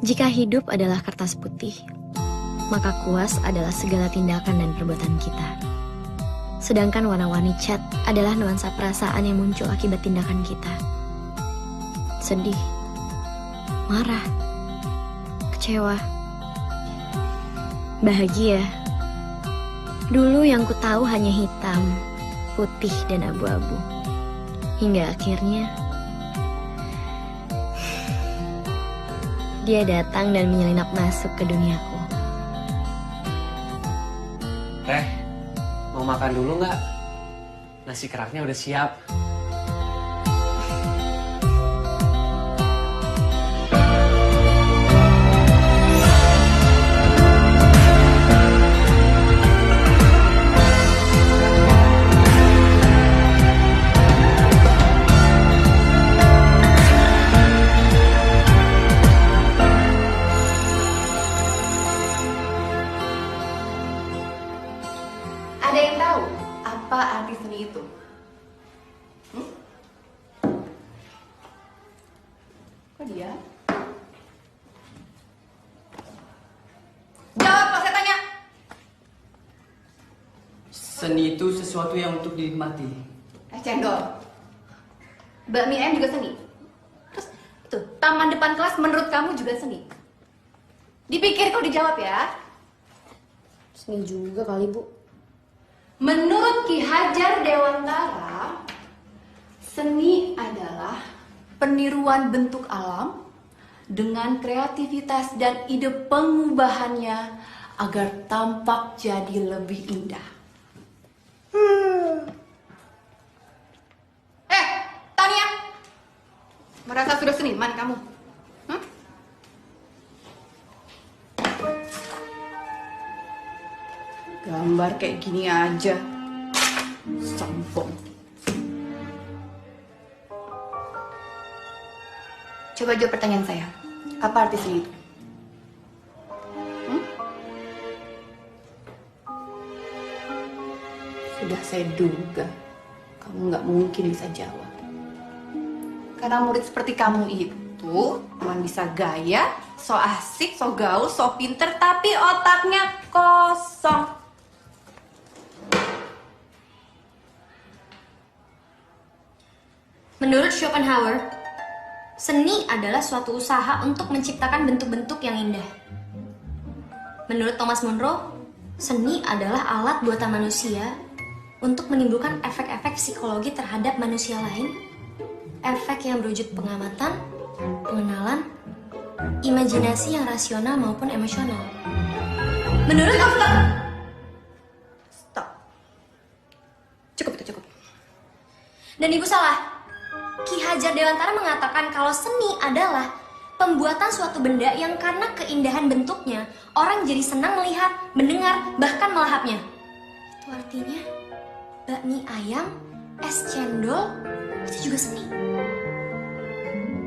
Jika hidup adalah kertas putih, maka kuas adalah segala tindakan dan perbuatan kita. Sedangkan warna-warni cat adalah nuansa perasaan yang muncul akibat tindakan kita. Sedih, marah, kecewa, bahagia. Dulu yang ku tahu hanya hitam, putih, dan abu-abu. Hingga akhirnya dia datang dan menyelinap masuk ke duniaku. Teh, mau makan dulu nggak? Nasi keraknya udah siap. Ada yang tahu apa arti seni itu? Kok dia? Jawab kalau saya tanya. Seni itu sesuatu yang untuk dinikmati. Cendol. Bakmi ayam juga seni. Terus itu taman depan kelas menurut kamu juga seni. Dipikir kau dijawab ya. Seni juga kali, Bu. Menurut Ki Hajar Dewantara, seni adalah peniruan bentuk alam dengan kreativitas dan ide pengubahannya agar tampak jadi lebih indah. Tania, merasa sudah seniman kamu? Gambar kayak gini aja, sombong. Coba jawab pertanyaan saya. Apa arti seni itu? Sudah saya duga, kamu nggak mungkin bisa jawab. Karena murid seperti kamu itu cuma bisa gaya, so asik, so gaul, so pinter, tapi otaknya kosong. Menurut Schopenhauer, seni adalah suatu usaha untuk menciptakan bentuk-bentuk yang indah. Menurut Thomas Monroe, seni adalah alat buatan manusia untuk menimbulkan efek-efek psikologi terhadap manusia lain, efek yang berwujud pengamatan, pengenalan, imajinasi yang rasional maupun emosional. Menurut Stop. Cukup itu, cukup. Dan ibu salah. Ki Hajar Dewantara mengatakan kalau seni adalah pembuatan suatu benda yang karena keindahan bentuknya, orang jadi senang melihat, mendengar, bahkan melahapnya. Itu artinya bakmi ayam, es cendol, itu juga seni.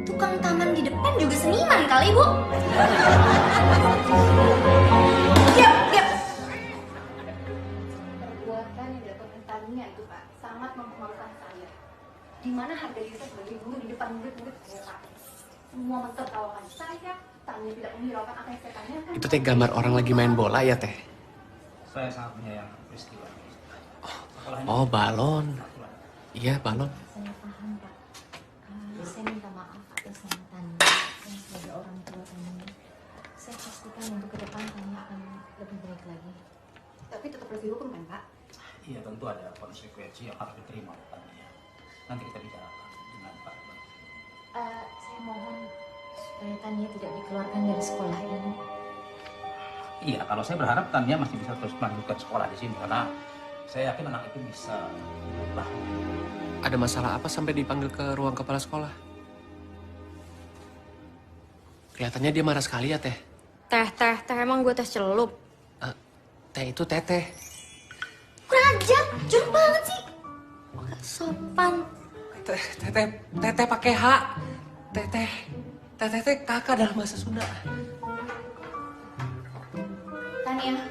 Tukang taman di depan juga seniman kali, Bu. Diam, diam. Perbuatan yang dilakukan Tania itu, Pak, sangat mempengaruhi saya. Di mana harga diri saya sebagai guru di depan murid-murid saya, Pak. Semua mentertawakan saya, Tania tidak menghiraukan apa yang saya tanyakan. Itu teh gambar orang lagi main bola ya, Teh? Saya sangat menyayangkan peristiwa ini. Oh, balon. Iya, balon. Saya paham, Pak. Saya minta maaf atas nama Tania. Saya sebagai orang tua Tania. Saya pastikan untuk ke depan Tania akan lebih baik lagi. Tapi tetap harus dihukum kan, Pak? Iya, tentu ada konsekuensi yang harus diterima oleh Tania. Nanti kita bicarakan dengan Pak. Saya mohon supaya Tania tidak dikeluarkan dari sekolah ini. Iya, kalau saya berharap Tania masih bisa terus melanjutkan sekolah di sini karena saya yakin anak itu bisa berubah. Ada masalah apa sampai dipanggil ke ruang kepala sekolah? Kelihatannya dia marah sekali ya, Teh. Teh, emang gue tes celup? Teh itu Teteh. Kurang ajar, jorok banget sih. Gak sopan. Teteh pakai H. Teteh kakak dalam bahasa Sunda. Tania.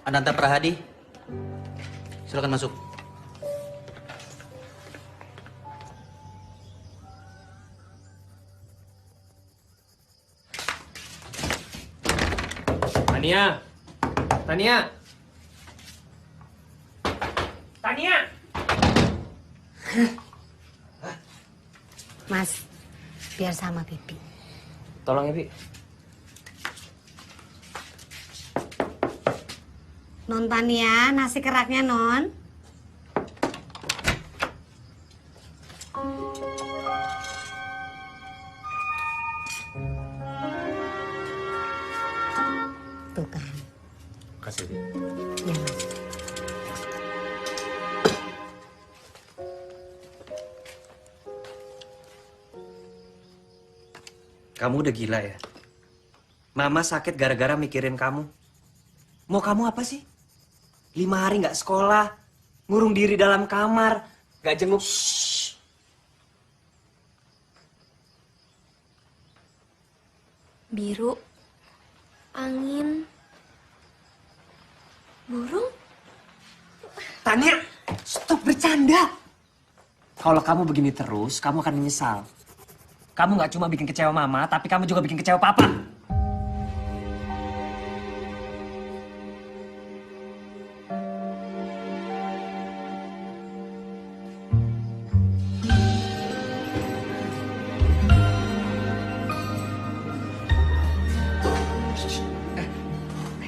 Ananta Prahadi, silakan masuk. Tania. Tania. Tania. Mas, biar sama Pipi. Tolong ya, Bi. Non Tania, nasi keraknya non. Tuh kan. Kasih, Bi. Ya mas. Kamu udah gila ya? Mama sakit gara-gara mikirin kamu. Mau kamu apa sih? 5 hari nggak sekolah, ngurung diri dalam kamar, nggak jenguk. Shh. Biru, angin, burung. Tania, stop bercanda. Kalau kamu begini terus, kamu akan menyesal. Kamu nggak cuma bikin kecewa mama, tapi kamu juga bikin kecewa papa.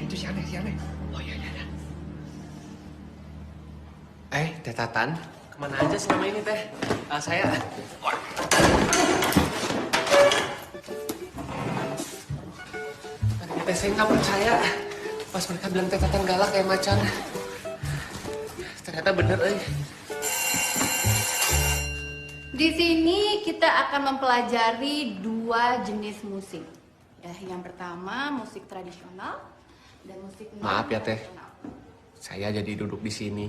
Itu si Aneh. Oh iya. Teh Tatan, kemana aja selama ini, Teh? Saya... Teh, saya nggak percaya. Pas mereka bilang Teh Tatan galak kayak macan. Ternyata bener, Di sini kita akan mempelajari 2 jenis musik. Ya, yang pertama musik tradisional dan musik Maaf ya, Teh. tradisional. Saya jadi duduk di sini.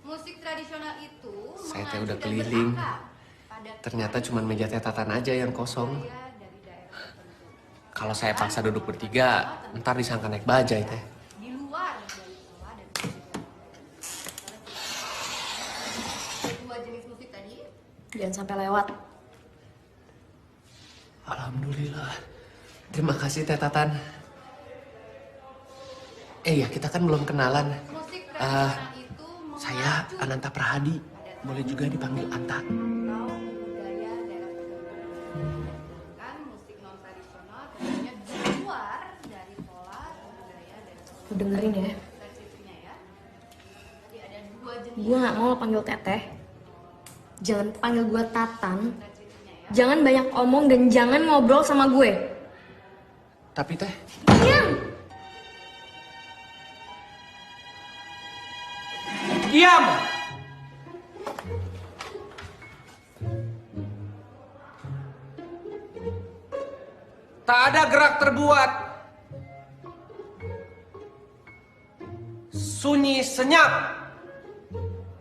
Musik tradisional itu Saya teh mengacu udah dan keliling. berakar pada Ternyata cuma meja Teh Tatan aja yang kosong. budaya dari daerah tertentu. Kalau saya paksa duduk bertiga, ntar disangka naik bajai, Teh. Di luar dari pola dan budaya. 2 jenis musik tadi. Jangan sampai lewat. Alhamdulillah. Terima kasih, Teh Tatan. Ya, kita kan belum kenalan. Musik tradisional itu Saya mengacu Ananta Prahadi. Boleh juga dipanggil Anta. atau budaya daerah tertentu. Kan musik non tradisional tentunya di luar dari pola dan budaya daerah tertentu. Lu dengerin ya. Versinya ya. Jadi ada 2 jenis Gue nggak mau lo panggil Teteh. Jangan panggil gue Tatan. Jangan banyak omong dan jangan ngobrol sama gue. Tapi, Teh, Diam! diam! Tak ada gerak terbuat. Sunyi senyap.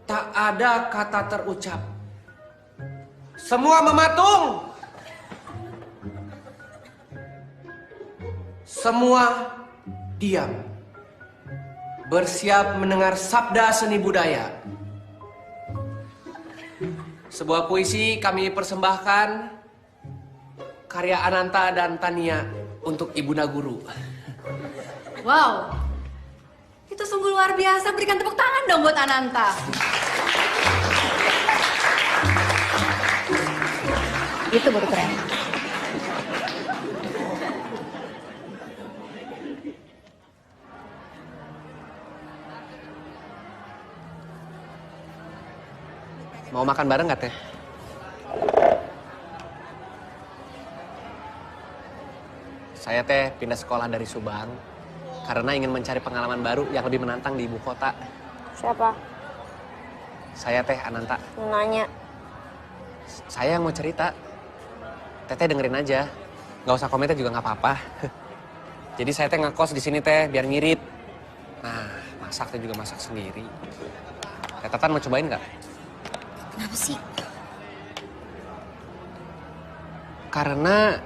Tak ada kata terucap. Semua mematung. Semua diam. Bersiap mendengar sabda seni budaya. Sebuah puisi kami persembahkan. Karya Ananta dan Tania untuk Ibunda Guru. Wow, itu sungguh luar biasa. Berikan tepuk tangan dong buat Ananta. Itu baru keren. Mau makan bareng nggak, Teh? Saya, Teh, pindah sekolah dari Subang karena ingin mencari pengalaman baru yang lebih menantang di ibu kota. Siapa? Saya, Teh Ananta. Nanya. Saya yang mau cerita. Teteh dengerin aja. Nggak usah komentar juga nggak apa-apa. Jadi saya, Teh, ngekos di sini, Teh, biar ngirit. Nah, masak Teh juga masak sendiri. Teh Tatan mau cobain nggak? Kenapa sih? Karena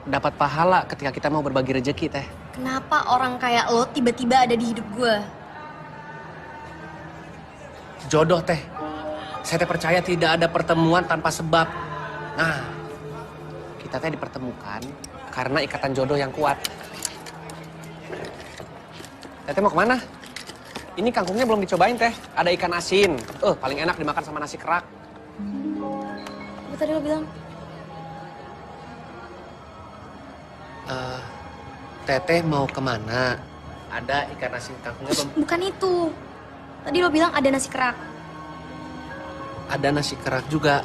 dapat pahala ketika kita mau berbagi rezeki, Teh. Kenapa orang kayak lo tiba-tiba ada di hidup gue? Jodoh, Teh. Saya, Teh, percaya tidak ada pertemuan tanpa sebab. Nah, kita, Teh, dipertemukan karena ikatan jodoh yang kuat. Teteh mau kemana? Ini kangkungnya belum dicobain teh. Ada ikan asin. Paling enak dimakan sama nasi kerak. Apa tadi lo bilang? Teteh mau kemana? Ada ikan asin kangkungnya belum? Bukan itu. Tadi lo bilang ada nasi kerak. Ada nasi kerak juga.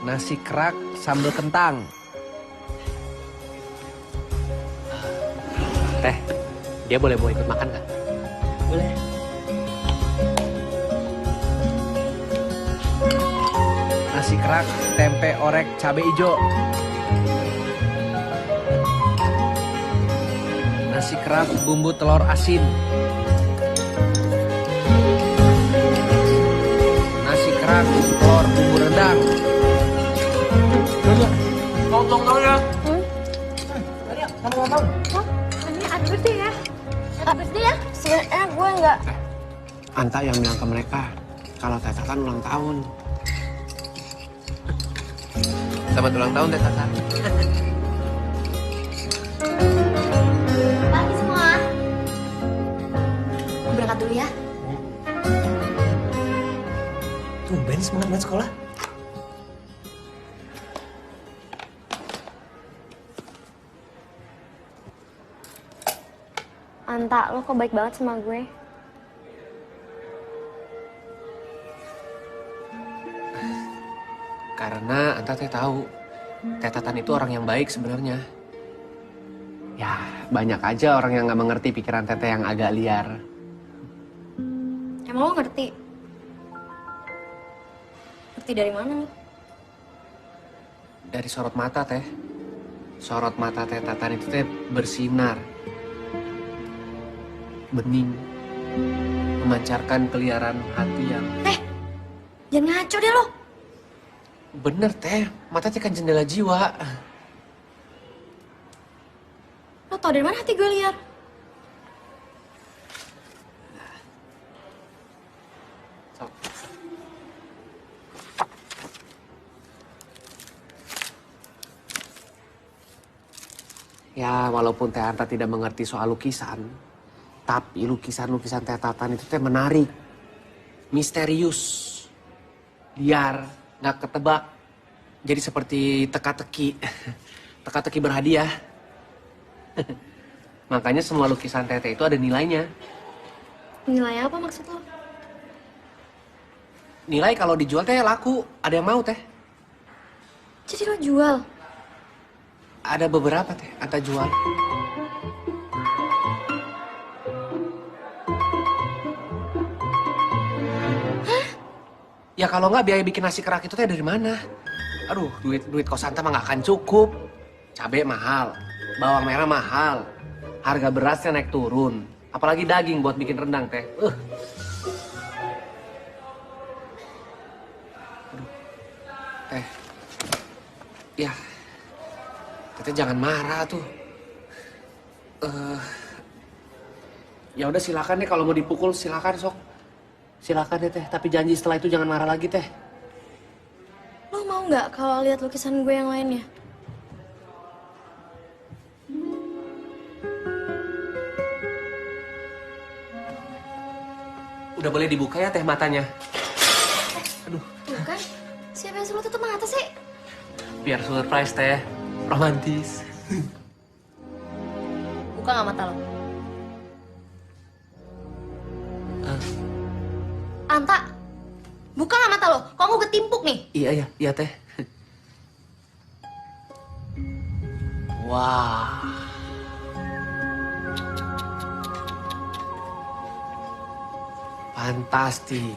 Nasi kerak sambal kentang. Teh, dia boleh ikut makan nggak? Boleh. Nasi kerak, tempe orek, cabai hijau. Nasi kerak, bumbu telur asin. Nasi kerak, telur bumbu rendang. Tolong ya. Ini ada birthday ya? Ada birthday ya? Sebenarnya gue nggak. Anta yang bilang ke mereka kalau Teh Tatan ulang tahun. Selamat ulang tahun Teh Tatan. Pagi semua. Gue berangkat dulu ya. Tumben semangat banget sekolah. Anta, lo kok baik banget sama gue? Karena Anta Teh tahu Teh Tatan itu orang yang baik sebenarnya. Ya, banyak aja orang yang nggak mengerti pikiran Teteh yang agak liar. Emang lo ngerti? Ngerti dari mana nih? Dari sorot mata Teh. Sorot mata Teh Tatan itu Teh bersinar. Bening. Memancarkan keliaran hati yang... Jangan ngaco deh lo. Bener Teh, mata Teh kan jendela jiwa. Lo tau dari mana hati gue liar? Sok. Ya, walaupun Teh Anta tidak mengerti soal lukisan, tapi lukisan-lukisan Teh Tatan itu Teh menarik, misterius, liar, nggak ketebak. Jadi seperti teka-teki, teka-teki berhadiah. Makanya semua lukisan Teteh itu ada nilainya. Nilai apa maksud lo? Nilai kalau dijual Teh laku, ada yang mau Teh. Jadi lo jual? Ada beberapa Teh, Anta jual. Ya kalau nggak biaya bikin nasi kerak itu Teh dari mana? Aduh, duit kos Anta mah nggak akan cukup. Cabai mahal, bawang merah mahal, harga berasnya naik turun. Apalagi daging buat bikin rendang Teh. Aduh, Teh. Ya, Teteh jangan marah tuh. Ya udah silakan deh kalau mau dipukul silakan sok. Silakan deh Teh, tapi janji setelah itu jangan marah lagi Teh. Lo mau nggak kalau lihat lukisan gue yang lainnya? Udah boleh dibuka ya Teh matanya. Aduh, Tuh kan, siapa yang suruh tutup mata sih? biar surprise Teh, romantis. Buka nggak mata lo? Anta, buka nggak mata lo? Kok gue ketimpuk nih? Iya Teh. Wah. Fantastik.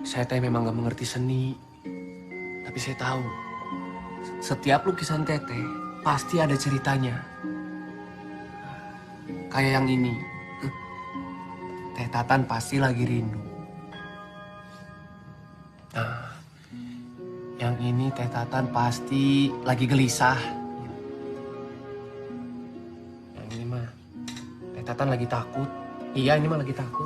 Saya Teh memang gak mengerti seni, tapi saya tahu setiap lukisan Teteh pasti ada ceritanya. Kayak yang ini, Teh Tatan pasti lagi rindu. Nah, yang Yang ini Teh Tatan pasti lagi gelisah. Yang ini mah Teh Tatan lagi takut. Iya, ini mah lagi takut.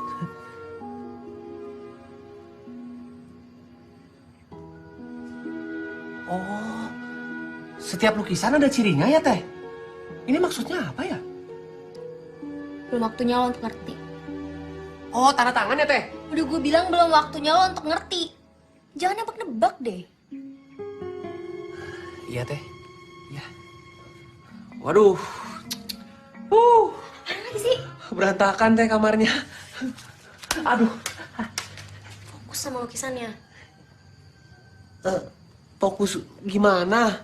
Oh, setiap lukisan ada cirinya ya, Teh? Ini maksudnya apa ya? Belum waktunya lo untuk ngerti. Oh, tanda tangan ya, Teh? Udah gue bilang belum waktunya lo untuk ngerti. Jangan nebak-nebak deh. Iya, Teh. Iya. Waduh. Apa lagi sih? Berantakan, Teh, kamarnya. Aduh. Fokus sama lukisannya. Fokus gimana?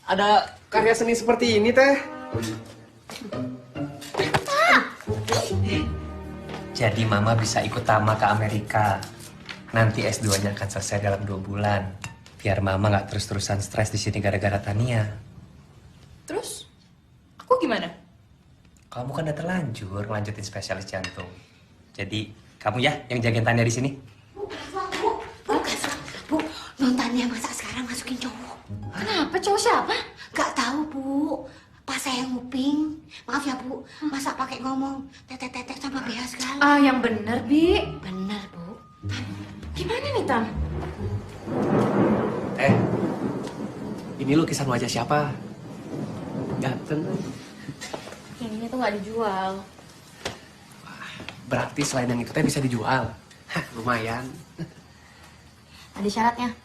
Ada karya seni seperti ini, Teh. Jadi Mama bisa ikut Tama ke Amerika. Nanti S2-nya akan selesai dalam 2 bulan. Biar Mama nggak terus-terusan stres di sini gara-gara Tania. Terus, aku gimana? Kamu kan udah terlanjur ngelanjutin spesialis jantung. Jadi kamu ya yang jagain Tania di sini. Bu, nontonnya masa sekarang masukin cowok. Kenapa? Cowok siapa? Gak tahu Bu, pas saya nguping. Maaf ya Bu, masa pakai ngomong tetek-tetek sama Bea segala. Ah, yang bener, Bi. Bener Bu. Gimana nih, Tam? Ini lukisan wajah siapa? Ganteng. Yang ini tuh nggak dijual. Berarti selain yang itu Teh bisa dijual. Hah, lumayan. Ada syaratnya.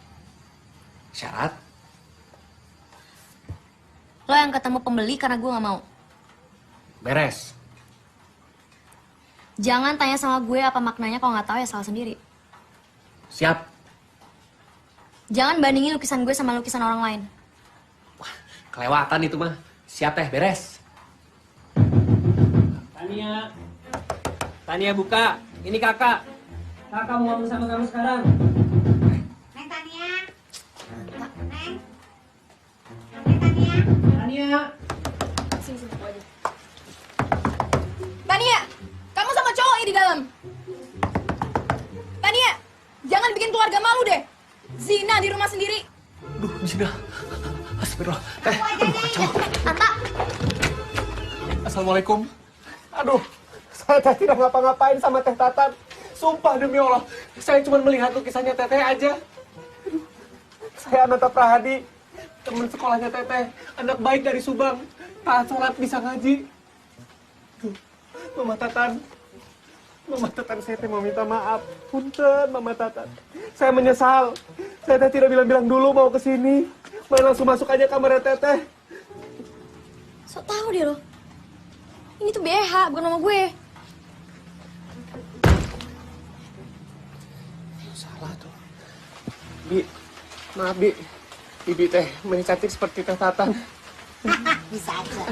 Syarat? Lo yang ketemu pembeli karena gue nggak mau. Beres. Jangan tanya sama gue apa maknanya kalau nggak tahu ya salah sendiri. Siap. Jangan bandingin lukisan gue sama lukisan orang lain. Kelewatan itu mah. Siap, Teh, beres. Tania. Tania buka. Ini kakak. Kakak mau ngomong sama kamu sekarang. Neng Tania. Neng. Neng Tania. Tania. Sini, gue aja. Tania, kamu sama cowok di dalam. Tania, jangan bikin keluarga malu deh. Zina di rumah sendiri. Duh, Zina. Astagfirullah. Teh, Tanta, Assalamualaikum. Aduh, saya Teh tidak ngapa-ngapain sama Teh Tatan. Sumpah demi Allah, saya cuma melihat lukisannya Teteh aja. Aduh, saya Ananta Prahadi, teman sekolahnya Teteh. Anak baik dari Subang, taat sholat bisa ngaji. Aduh, Mama Tatan. Mama Tatan, saya Teh mau minta maaf. Punten, Mama Tatan. Saya menyesal. Saya Teh tidak bilang-bilang dulu mau ke sini. Main langsung masuk aja kamarnya Teteh. so tau deh lo. Ini tuh BH, bukan nama gue. Salah tuh. Bi, maaf Bi. Bibi Teh main cantik seperti Teh Tatan. Bisa aja.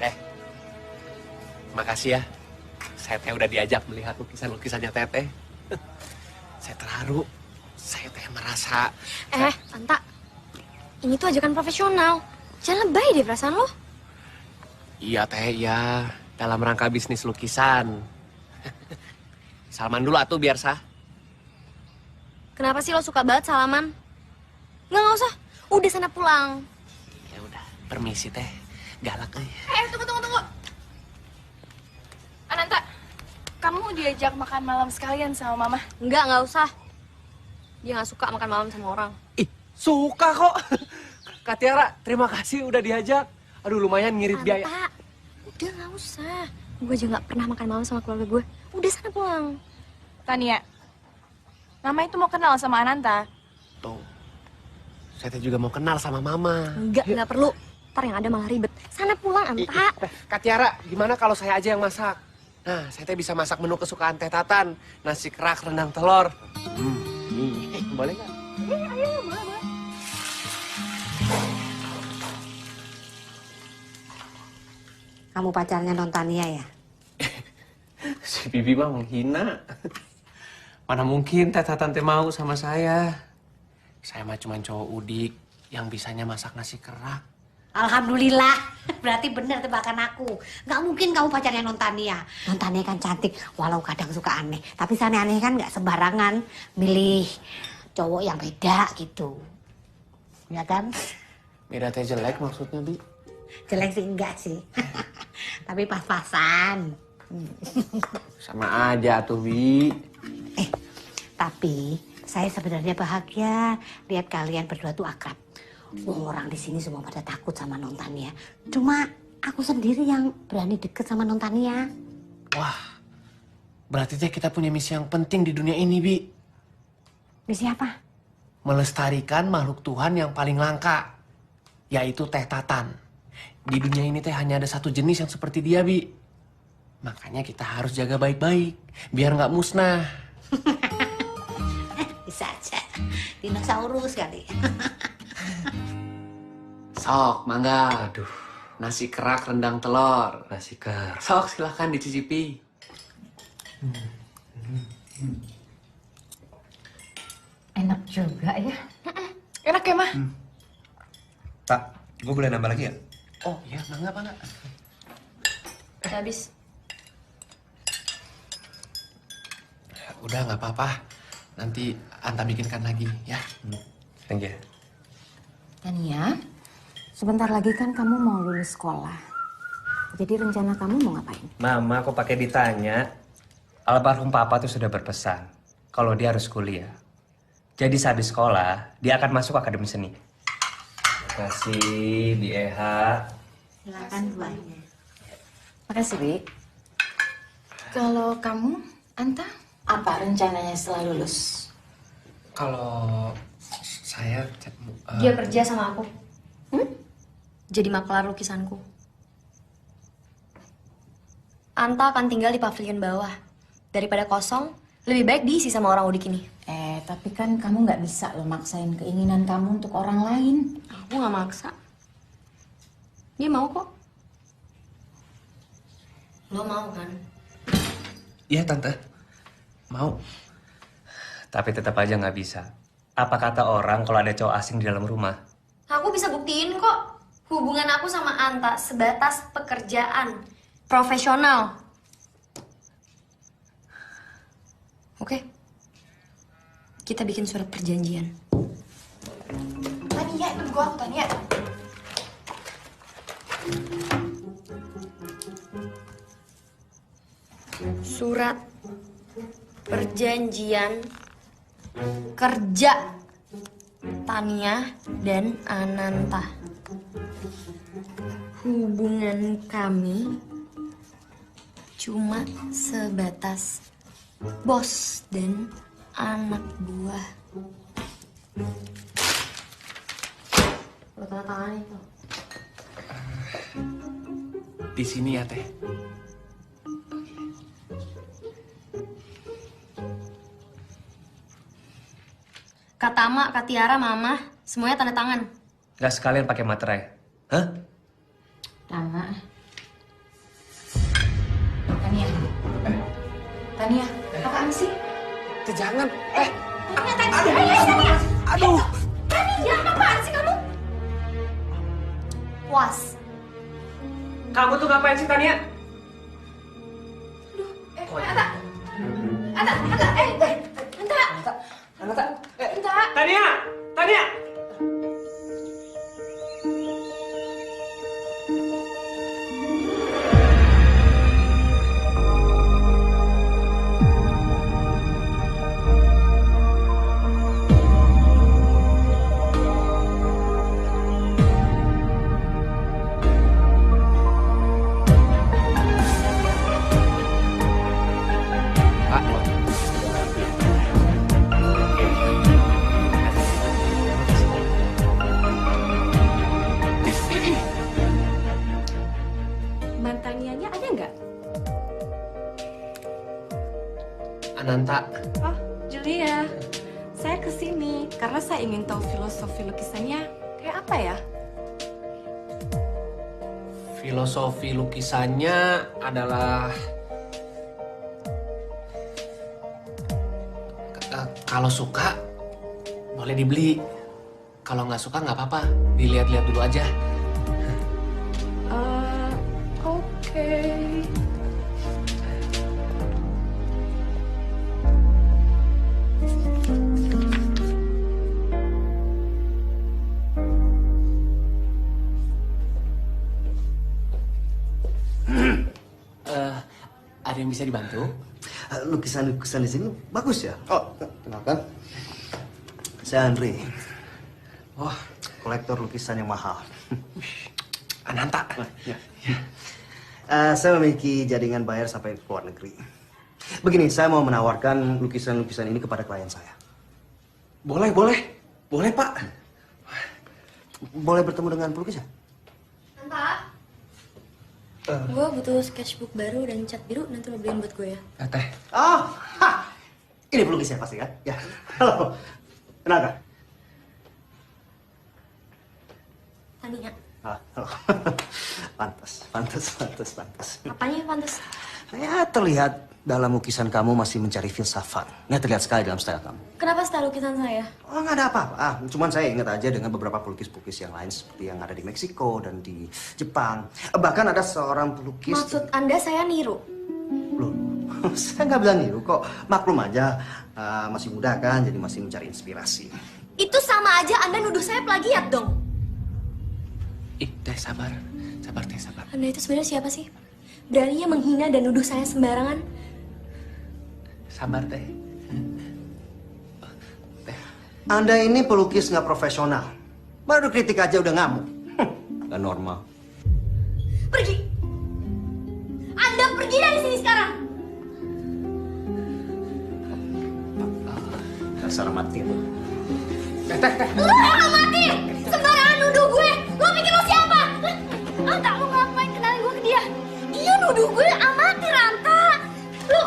Teh, makasih ya. Saya Teh udah diajak melihat lukisan-lukisannya Teteh. Saya terharu. Saya Teh merasa... Tanta. Ini tuh ajakan profesional. Jangan lebay deh perasaan lo. Iya Teh, iya. Dalam rangka bisnis lukisan. Salaman dulu atuh biar sah. Kenapa sih lo suka banget salaman? Nggak usah. Udah sana pulang. Ya udah, permisi Teh. Galak euy. Tunggu. Ananta, kamu diajak makan malam sekalian sama Mama. Nggak usah. Dia nggak suka makan malam sama orang. Ih, suka kok. Kak Tiara, terima kasih udah diajak. Aduh, lumayan ngirit biaya. Tanta, udah nggak usah. Gue aja nggak pernah makan malam sama keluarga gue. Udah sana pulang. Tania, Mama itu mau kenal sama Ananta. Tuh, saya Teh juga mau kenal sama Mama. Nggak perlu. Ntar yang ada malah ribet. Sana pulang, Anta. Kak Tiara, gimana kalau saya aja yang masak? Nah, saya Teh bisa masak menu kesukaan Teh Tatan. Nasi kerak, rendang telur. Nih, boleh nggak? Kamu pacarnya non Tania ya? Si Bibi mah menghina. Mana mungkin Teh Tatan teh mau sama saya. Saya mah cuma cowok udik yang bisanya masak nasi kerak. Alhamdulillah. Berarti bener tebakan aku. Nggak mungkin kamu pacarnya Nontania. Nontania kan cantik, walau kadang suka aneh. Tapi aneh-aneh kan nggak sembarangan milih cowok yang beda gitu. Ya kan? Beda teh jelek maksudnya, Bi? Jelek sih enggak sih. Tapi pas-pasan. Sama aja tuh, Bi. Tapi saya sebenarnya bahagia lihat kalian berdua tuh akrab. Orang di sini semua pada takut sama Nontania. Cuma aku sendiri yang berani deket sama Nontania. Wah, berarti teh kita punya misi yang penting di dunia ini, Bi. Misi apa? Melestarikan makhluk Tuhan yang paling langka, yaitu teh tatan. Di dunia ini teh hanya ada satu jenis yang seperti dia, Bi. Makanya kita harus jaga baik-baik, biar nggak musnah. Bisa aja. Dinosaurus kali. Sok, mangga. Aduh, nasi kerak rendang telur. Nasi kerak. Sok, silahkan dicicipi. Enak juga ya. Enak ya, Mah? Tak, gue boleh nambah lagi ya? Oh iya, mangga. Udah habis. Udah, nggak apa-apa. Nanti Anta bikinkan lagi, ya. Thank you. Tania, sebentar lagi kan kamu mau lulus sekolah. Jadi rencana kamu mau ngapain? Mama kok pakai ditanya? Almarhum papa tuh sudah berpesan kalau dia harus kuliah. Jadi saat di sekolah, dia akan masuk akademi seni. Terima kasih, Bi Eha. Silakan buahnya. Makasih, Bi. Kalau kamu, Anta? Apa rencananya setelah lulus? Kalau saya... Dia kerja sama aku. Jadi makelar lukisanku. Anta akan tinggal di pavilion bawah. Daripada kosong, lebih baik diisi sama orang udik ini. Tapi kan kamu nggak bisa loh maksain keinginan kamu untuk orang lain. Aku nggak maksa. Dia mau kok. Lo mau kan? Iya, Tante. Mau. Tapi tetap aja nggak bisa. Apa kata orang kalau ada cowok asing di dalam rumah? Aku bisa buktiin kok. Hubungan aku sama Anta sebatas pekerjaan. Profesional. Oke. Kita bikin surat perjanjian. Tania, tunggu aku, Tania. Surat perjanjian kerja Tania dan Ananta. Hubungan kami cuma sebatas bos dan anak buah. Lo tanda tangan itu. Di sini ya, Teh. Kak Tama, Kak Tiara, Mama, semuanya tanda tangan. Nggak sekalian pakai materai? Hah? Lama. Tania. Tania, apaan sih? Jangan. Aduh. Tania, apaan sih kamu? Puas. Kamu tuh ngapain sih, Tania? Tania! Tania! Mantannya ada nggak? Ananta. Oh, Julia. Saya kesini karena saya ingin tahu filosofi lukisannya kayak apa ya? Filosofi lukisannya adalah kalau suka boleh dibeli, kalau nggak suka nggak apa-apa, dilihat-lihat dulu aja. Ada yang bisa dibantu? Lukisan-lukisan di sini bagus ya. Oh, kenalkan. Saya Andri. Oh, kolektor lukisan yang mahal. Ananta. Ya. Saya memiliki jaringan bayar sampai ke luar negeri. Begini, saya mau menawarkan lukisan-lukisan ini kepada klien saya. Boleh, Pak. Boleh bertemu dengan pelukisnya? Anta, gue butuh sketchbook baru dan cat biru, nanti lo beliin buat gue ya. Teh. Oh, ini pelukisnya pasti kan? Ya. Halo, kenalkan. Tania. Halo. Pantas. Apanya yang pantas? Ya, terlihat dalam lukisan kamu masih mencari filsafat. Ya, terlihat sekali dalam style kamu. Kenapa style lukisan saya? Oh, nggak ada apa-apa. Cuman saya ingat aja dengan beberapa pelukis-pelukis yang lain seperti yang ada di Meksiko dan di Jepang. Bahkan ada seorang pelukis... Maksud Anda saya niru? Loh, saya nggak bilang niru kok. Maklum aja, masih muda kan, jadi masih mencari inspirasi. Itu sama aja Anda nuduh saya plagiat dong. Teh sabar. Anda itu sebenarnya siapa sih? Beraninya menghina dan nuduh saya sembarangan. Sabar, Teh. Anda ini pelukis nggak profesional. Baru kritik aja udah ngamuk. Nggak normal. Pergi! Anda pergi dari sini sekarang! Dasar mati. Teh. Lu yang mati! Sembarangan nuduh gue! Lu pikir lu siapa? Anta, lu ngapain kenalin gue ke dia? Dia nuduh gue amatir, Anta! Lu...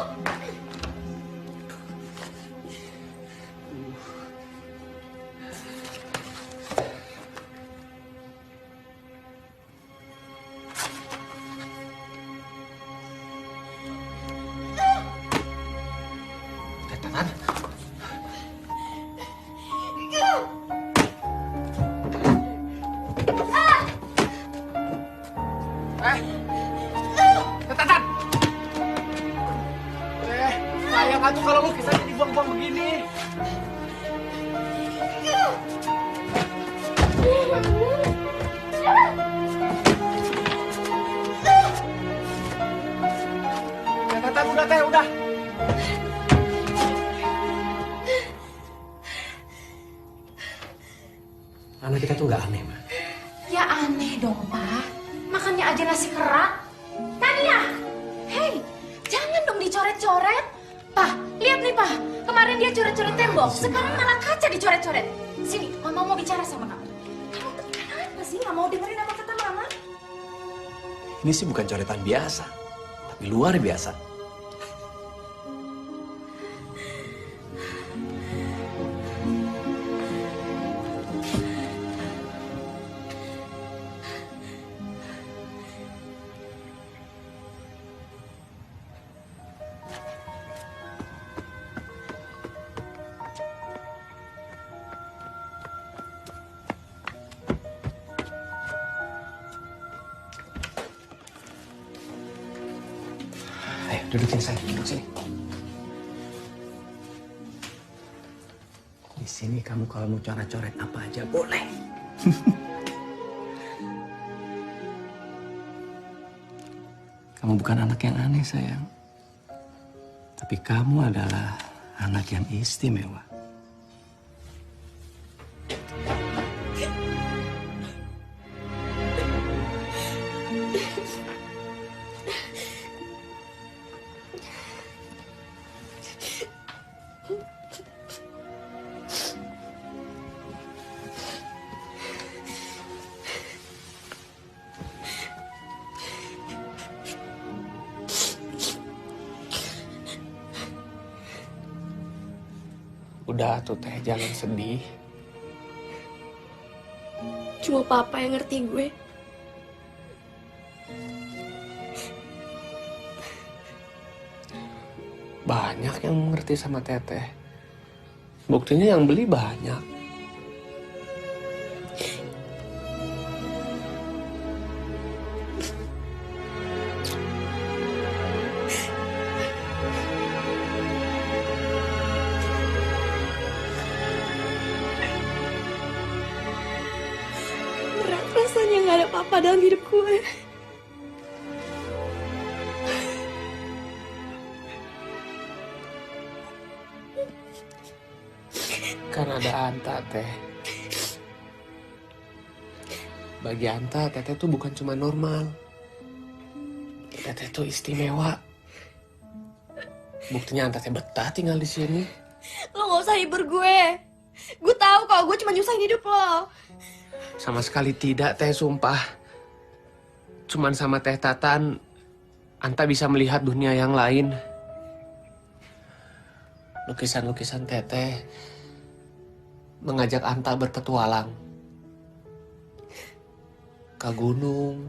Sayang atuh kalau lukisannya dibuang-buang begini. Udah. Anak kita tuh nggak aneh, Ma. Ya aneh dong, Pak. Makannya aja nasi kerak. Tania! Hei, jangan dong dicoret-coret. Pak, lihat nih, Pak. Kemarin dia coret-coret tembok. Sekarang malah kaca dicoret-coret. Sini, Mama mau bicara sama kamu. Kamu tuh kenapa sih nggak mau dengerin apa kata Mama? Ini sih bukan coretan biasa, tapi luar biasa. Ayo, dudukin saya, duduk sini. Di sini kamu kalau mau coret-coret apa aja boleh. Kamu bukan anak yang aneh, sayang. Tapi kamu adalah anak yang istimewa. Udah tuh Teh, jangan sedih. Cuma Papa yang ngerti gue. Banyak yang mengerti sama Teteh. Buktinya yang beli banyak. Berat rasanya nggak ada Papa dalam hidup gue. Kan ada Anta, Teh. Bagi Anta, Teteh tuh bukan cuma normal. Teteh tuh istimewa. Buktinya Anta teh betah tinggal di sini. Lo gak usah hibur gue. Gue tahu kok gue cuma nyusahin hidup lo. Sama sekali tidak, Teh, sumpah. Cuman sama Teh Tatan, Anta bisa melihat dunia yang lain. Lukisan-lukisan Teteh mengajak Anta berpetualang. Ke gunung,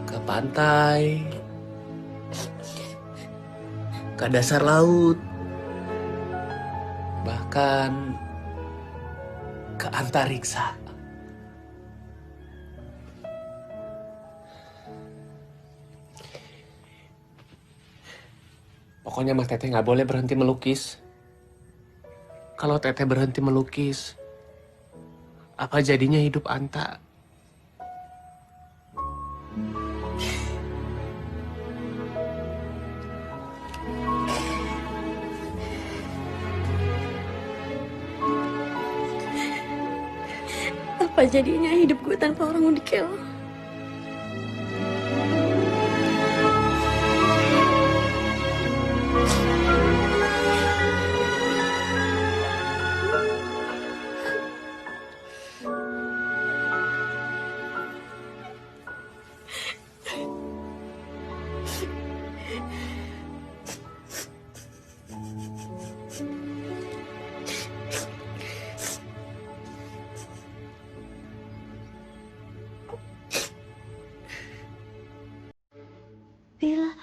ke pantai, ke dasar laut, bahkan ke antariksa. Pokoknya Mas Teteh nggak boleh berhenti melukis. Kalau Teteh berhenti melukis, apa jadinya hidup Anta? Apa jadinya hidup gue tanpa orang Udikel? Bila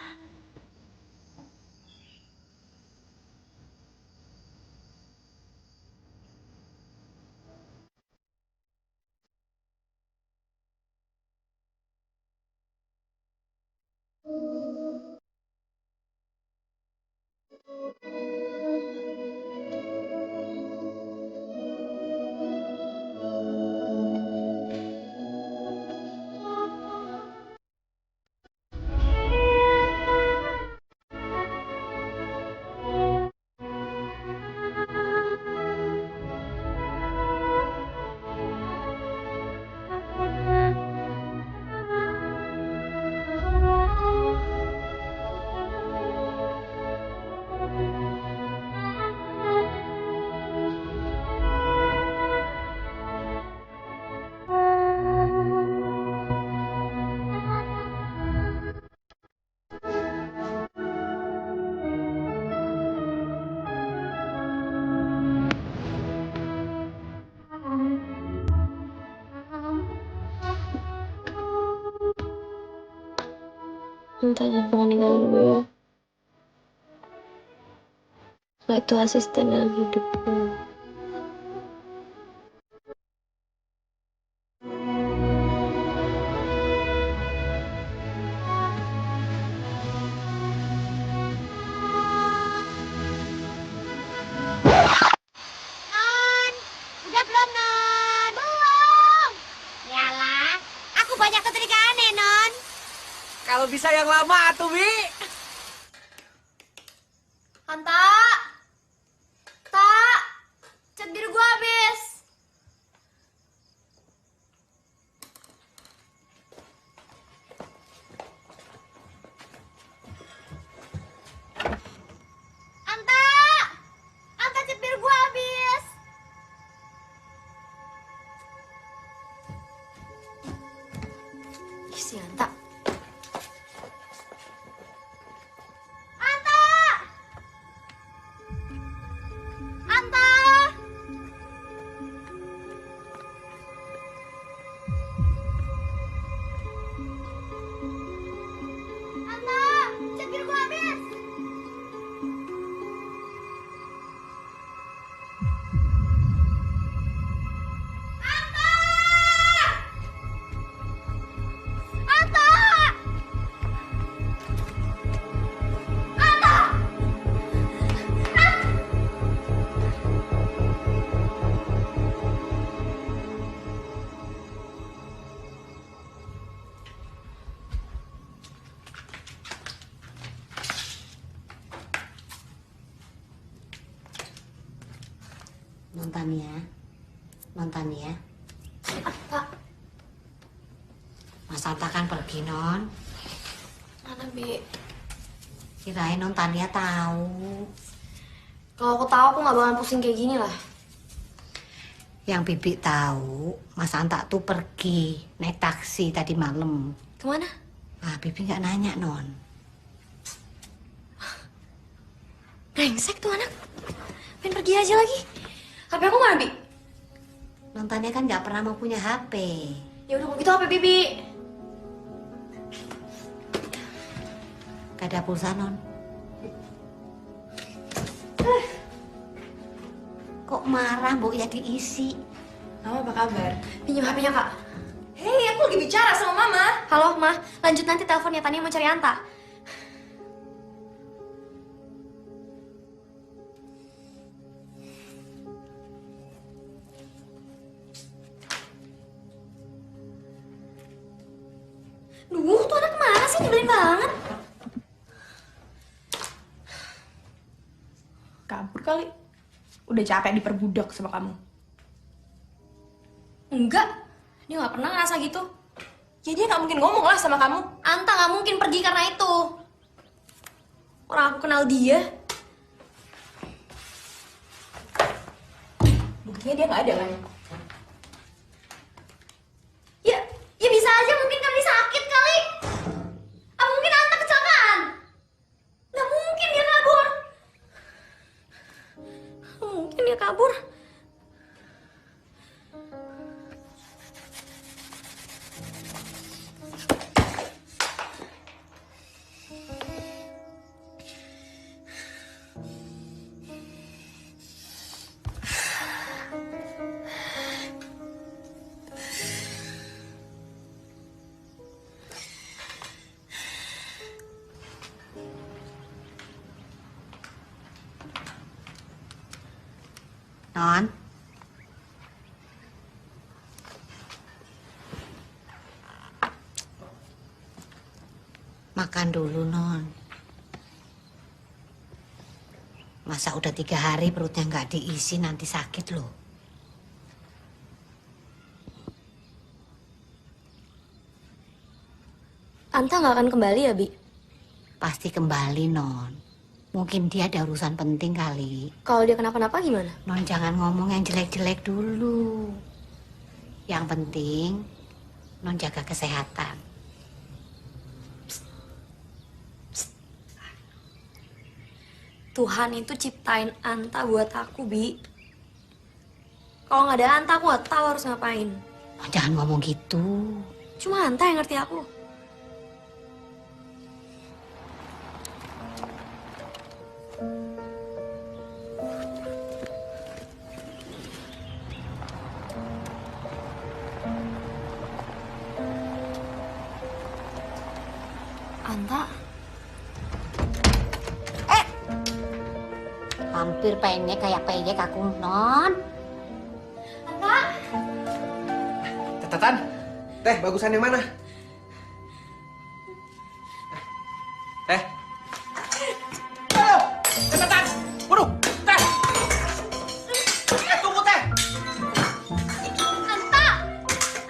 entah jangan pernah ninggalin gue. Lo itu asisten dalam hidupku. Non, udah belum Non? Belum. Yalah, aku banyak keterikaan nih Non. Kalau bisa yang lama tuh, Bi. Anta! Tak! Cat biru gue habis. Anta! Anta, cat biru gue habis. Ih, si Anta. Anta! Anta! Nontania. Nontania. Apa? Mas Anta kan pergi, Non. Mana, Bi? Kirain Nontania tahu. Kalau aku tahu, aku nggak bakalan pusing kayak gini lah. Yang Bibi tahu, Mas Anta tuh pergi naik taksi tadi malam. Kemana? Ah, Bibi nggak nanya, Non. Brengsek tuh anak. Pengen pergi aja lagi. HP aku mana, Bi? Nontania kan nggak pernah mau punya HP. Ya udah, kalau gitu HP Bibi. Gak ada pulsa, Non. Kok marah, Bu? Ya diisi. Mama apa kabar? Pinjam HP-nya, Kak. Hei, aku lagi bicara sama Mama. Halo, Ma. Lanjut nanti teleponnya. Tania mau cari Anta. Duh, tuh anak kemana sih? Nyebelin banget. Kabur kali. Udah capek diperbudak sama kamu. Enggak. Dia nggak pernah ngerasa gitu. Ya dia nggak mungkin ngomong lah sama kamu. Anta nggak mungkin pergi karena itu. Orang aku kenal dia. Buktinya dia nggak ada kan? Ya bisa aja mungkin kami sakit kali. Apa mungkin Anta kecelakaan? Nggak mungkin dia kabur. Nggak mungkin dia kabur. Non. Makan dulu, Non. Masa udah 3 hari perutnya nggak diisi, nanti sakit loh. Anta nggak akan kembali ya, Bi? Pasti kembali, Non. Mungkin dia ada urusan penting kali. Kalau dia kenapa-napa gimana? Non jangan ngomong yang jelek-jelek dulu. Yang penting, Non jaga kesehatan. Tuhan itu ciptain Anta buat aku, Bi. Kalau nggak ada Anta, aku nggak tahu harus ngapain. Non jangan ngomong gitu. Cuma Anta yang ngerti aku. Anta, hampir pengen kayak peyek aku, Non. Anta, Tatan, teh bagusan yang mana? Teh. Aduh, Tatan, waduh, teh. Tunggu teh. Anta,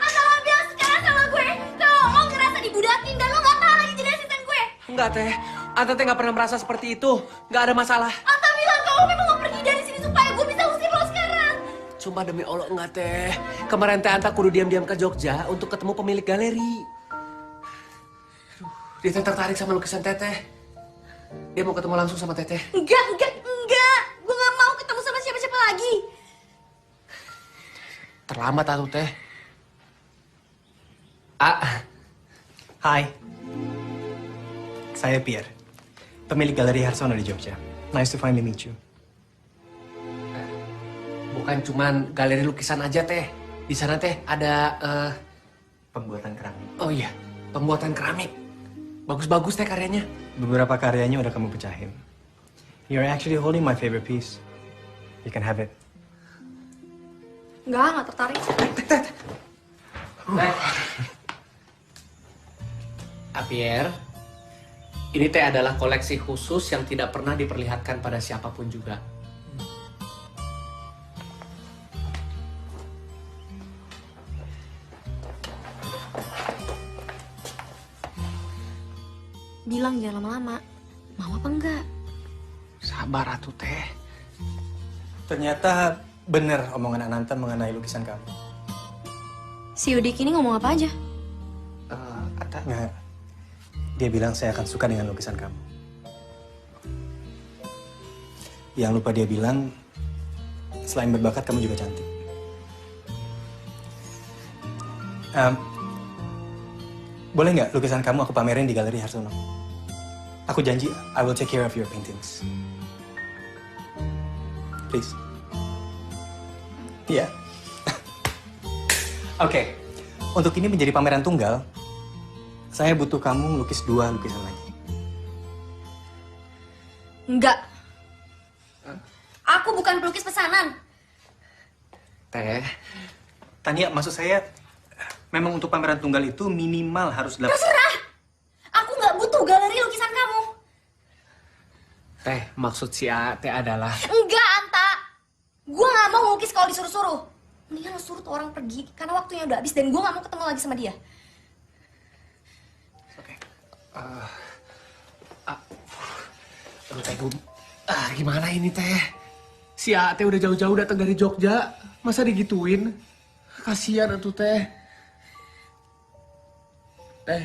lo bilang sekarang sama gue kalau lo ngerasa dibudakin dan lo nggak tahu lagi jadi asisten gue. Enggak teh, Anta teh nggak pernah merasa seperti itu. Nggak ada masalah. Anta bilang kalau memang mau pergi dari sini supaya gue bisa usir lo sekarang. Sumpah demi Allah enggak teh. Kemarin teh Anta kudu diam-diam ke Jogja untuk ketemu pemilik galeri. Aduh, dia teh tertarik sama lukisan teteh. Dia mau ketemu langsung sama teteh. Enggak. Gue nggak mau ketemu sama siapa-siapa lagi. Terlambat atuh teh. Hai, saya Pierre, pemilik galeri Harsono di Jogja. Nice to finally meet you. Bukan cuman galeri lukisan aja teh. Di sana teh ada Pembuatan keramik. oh iya, pembuatan keramik. Bagus-bagus teh karyanya. Beberapa karyanya udah kamu pecahin. You're actually holding my favorite piece. You can have it. Nggak tertarik. Pierre, ini teh adalah koleksi khusus yang tidak pernah diperlihatkan pada siapapun juga. Bilang jangan lama-lama. Mau apa enggak? Sabar atuh teh. Ternyata bener omongan Ananta mengenai lukisan kamu. Si Udik ini ngomong apa aja? Nggak. Dia bilang saya akan suka dengan lukisan kamu. Yang lupa dia bilang, selain berbakat kamu juga cantik. Boleh nggak lukisan kamu aku pamerin di Galeri Harsono? Aku janji, I will take care of your paintings. Please. Iya. Oke. Untuk ini menjadi pameran tunggal, saya butuh kamu melukis 2 lukisan lagi. Enggak. Aku bukan pelukis pesanan. Teh. Tania, maksud saya, memang untuk pameran tunggal itu minimal harus 8. Terserah. Aku nggak butuh galeri lukisan kamu. Teh, maksud si Teh adalah... Enggak, Anta. Gua nggak mau ngelukis kalau disuruh-suruh. Mendingan lo suruh tuh orang pergi karena waktunya udah habis dan gua nggak mau ketemu lagi sama dia. Aduh Teh, gimana ini Teh? Si Teh udah jauh-jauh datang dari Jogja, masa digituin? Kasihan atuh Teh. Teh.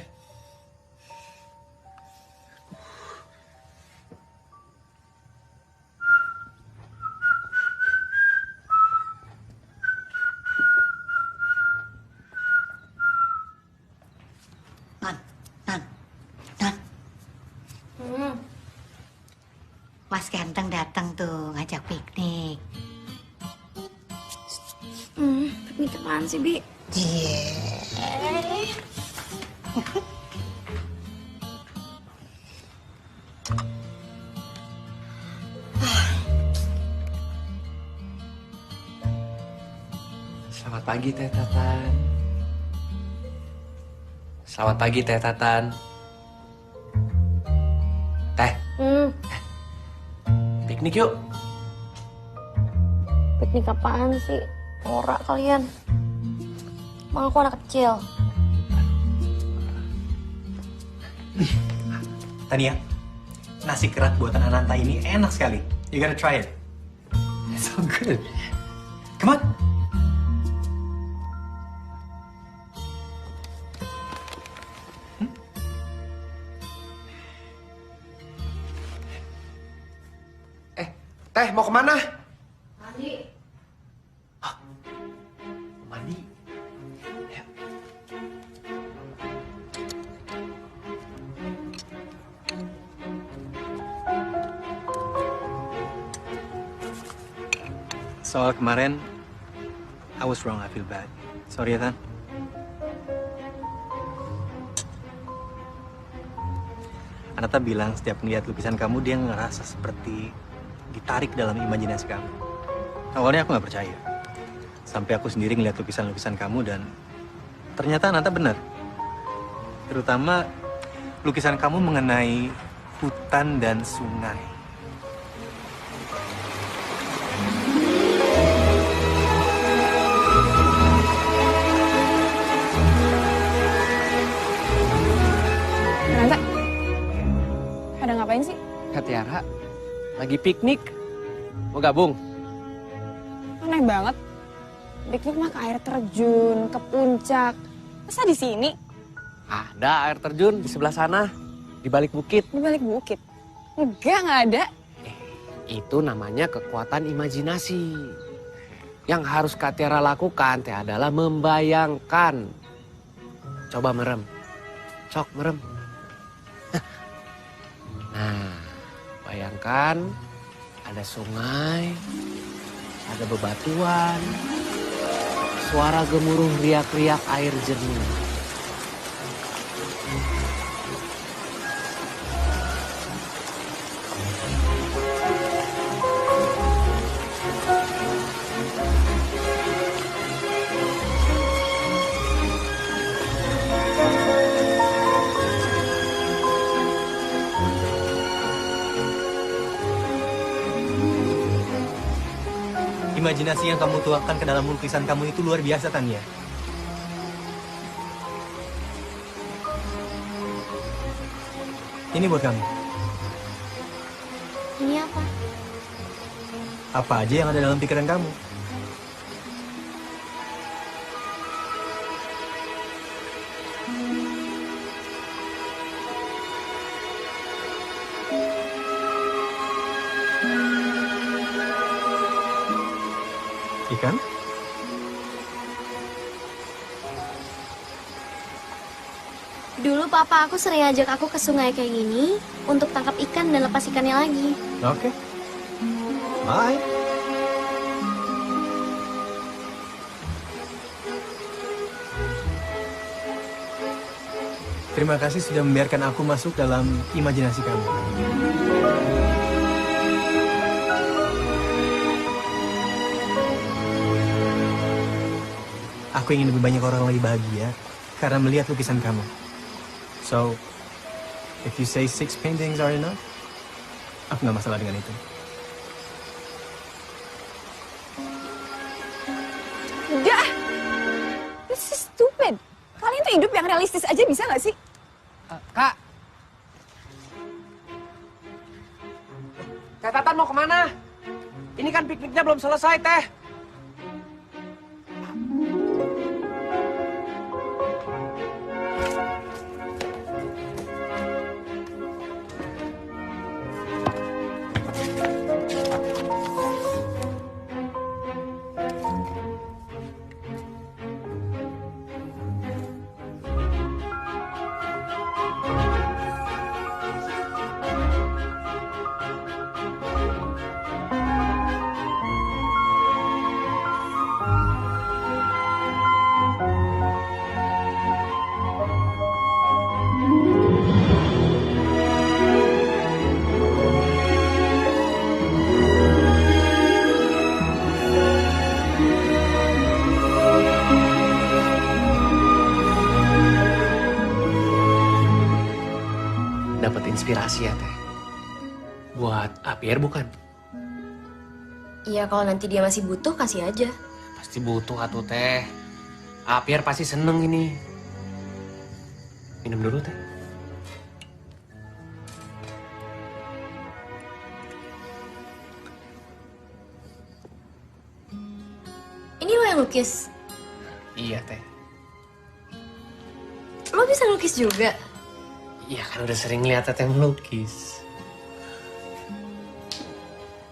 Mas ganteng datang tuh ngajak piknik. Piknik apaan sih, Bi? Selamat pagi Teh Tatan. Selamat pagi Teh Tatan. Teh. Piknik yuk. Piknik apaan sih? Norak kalian. Emang aku anak kecil. Tania, nasi kerat buatan Ananta ini enak sekali. You gotta try it. It's so good. Come on. Teh, mau kemana? Mandi. Mandi. Soal kemarin, I was wrong, I feel bad. Sorry ya, Tan. Ananta bilang setiap melihat lukisan kamu, dia ngerasa seperti ditarik dalam imajinasi kamu. Awalnya aku nggak percaya. Sampai aku sendiri ngeliat lukisan-lukisan kamu dan ternyata Ananta benar. Terutama lukisan kamu mengenai hutan dan sungai. Ananta, pada ngapain sih? Kak Tiara, lagi piknik. Mau gabung? Aneh banget. Piknik mah ke air terjun, ke puncak. Masa di sini? Ada air terjun di sebelah sana, di balik bukit. Di balik bukit? Enggak, nggak ada. Itu namanya kekuatan imajinasi. Yang harus Kak Tiara lakukan teh adalah membayangkan. Coba merem. Sok merem. Nah, bayangkan ada sungai, ada bebatuan, suara gemuruh riak-riak air jernih. Imajinasi yang kamu tuangkan ke dalam lukisan kamu itu luar biasa, Tania. Ini buat kamu. Ini apa? Apa aja yang ada dalam pikiran kamu. Ikan? Dulu papa aku sering ajak aku ke sungai kayak gini untuk tangkap ikan dan lepas ikannya lagi. Oke. Bye. Terima kasih sudah membiarkan aku masuk dalam imajinasi kamu. Aku ingin lebih banyak orang lagi bahagia karena melihat lukisan kamu. So, if you say 6 paintings are enough, aku nggak masalah dengan itu. Udah! This is stupid. Kalian tuh hidup yang realistis aja bisa nggak sih? Kak. Teh Tatan mau kemana? Ini kan pikniknya belum selesai, Teh. Dapat inspirasi ya, Teh. Buat Apier bukan? Iya, kalau nanti dia masih butuh, kasih aja. Pasti butuh atuh, Teh. Apier pasti seneng ini. Minum dulu, Teh. Ini lo yang lukis? Iya, Teh. Lo bisa lukis juga? Iya kan udah sering lihat Teteh melukis.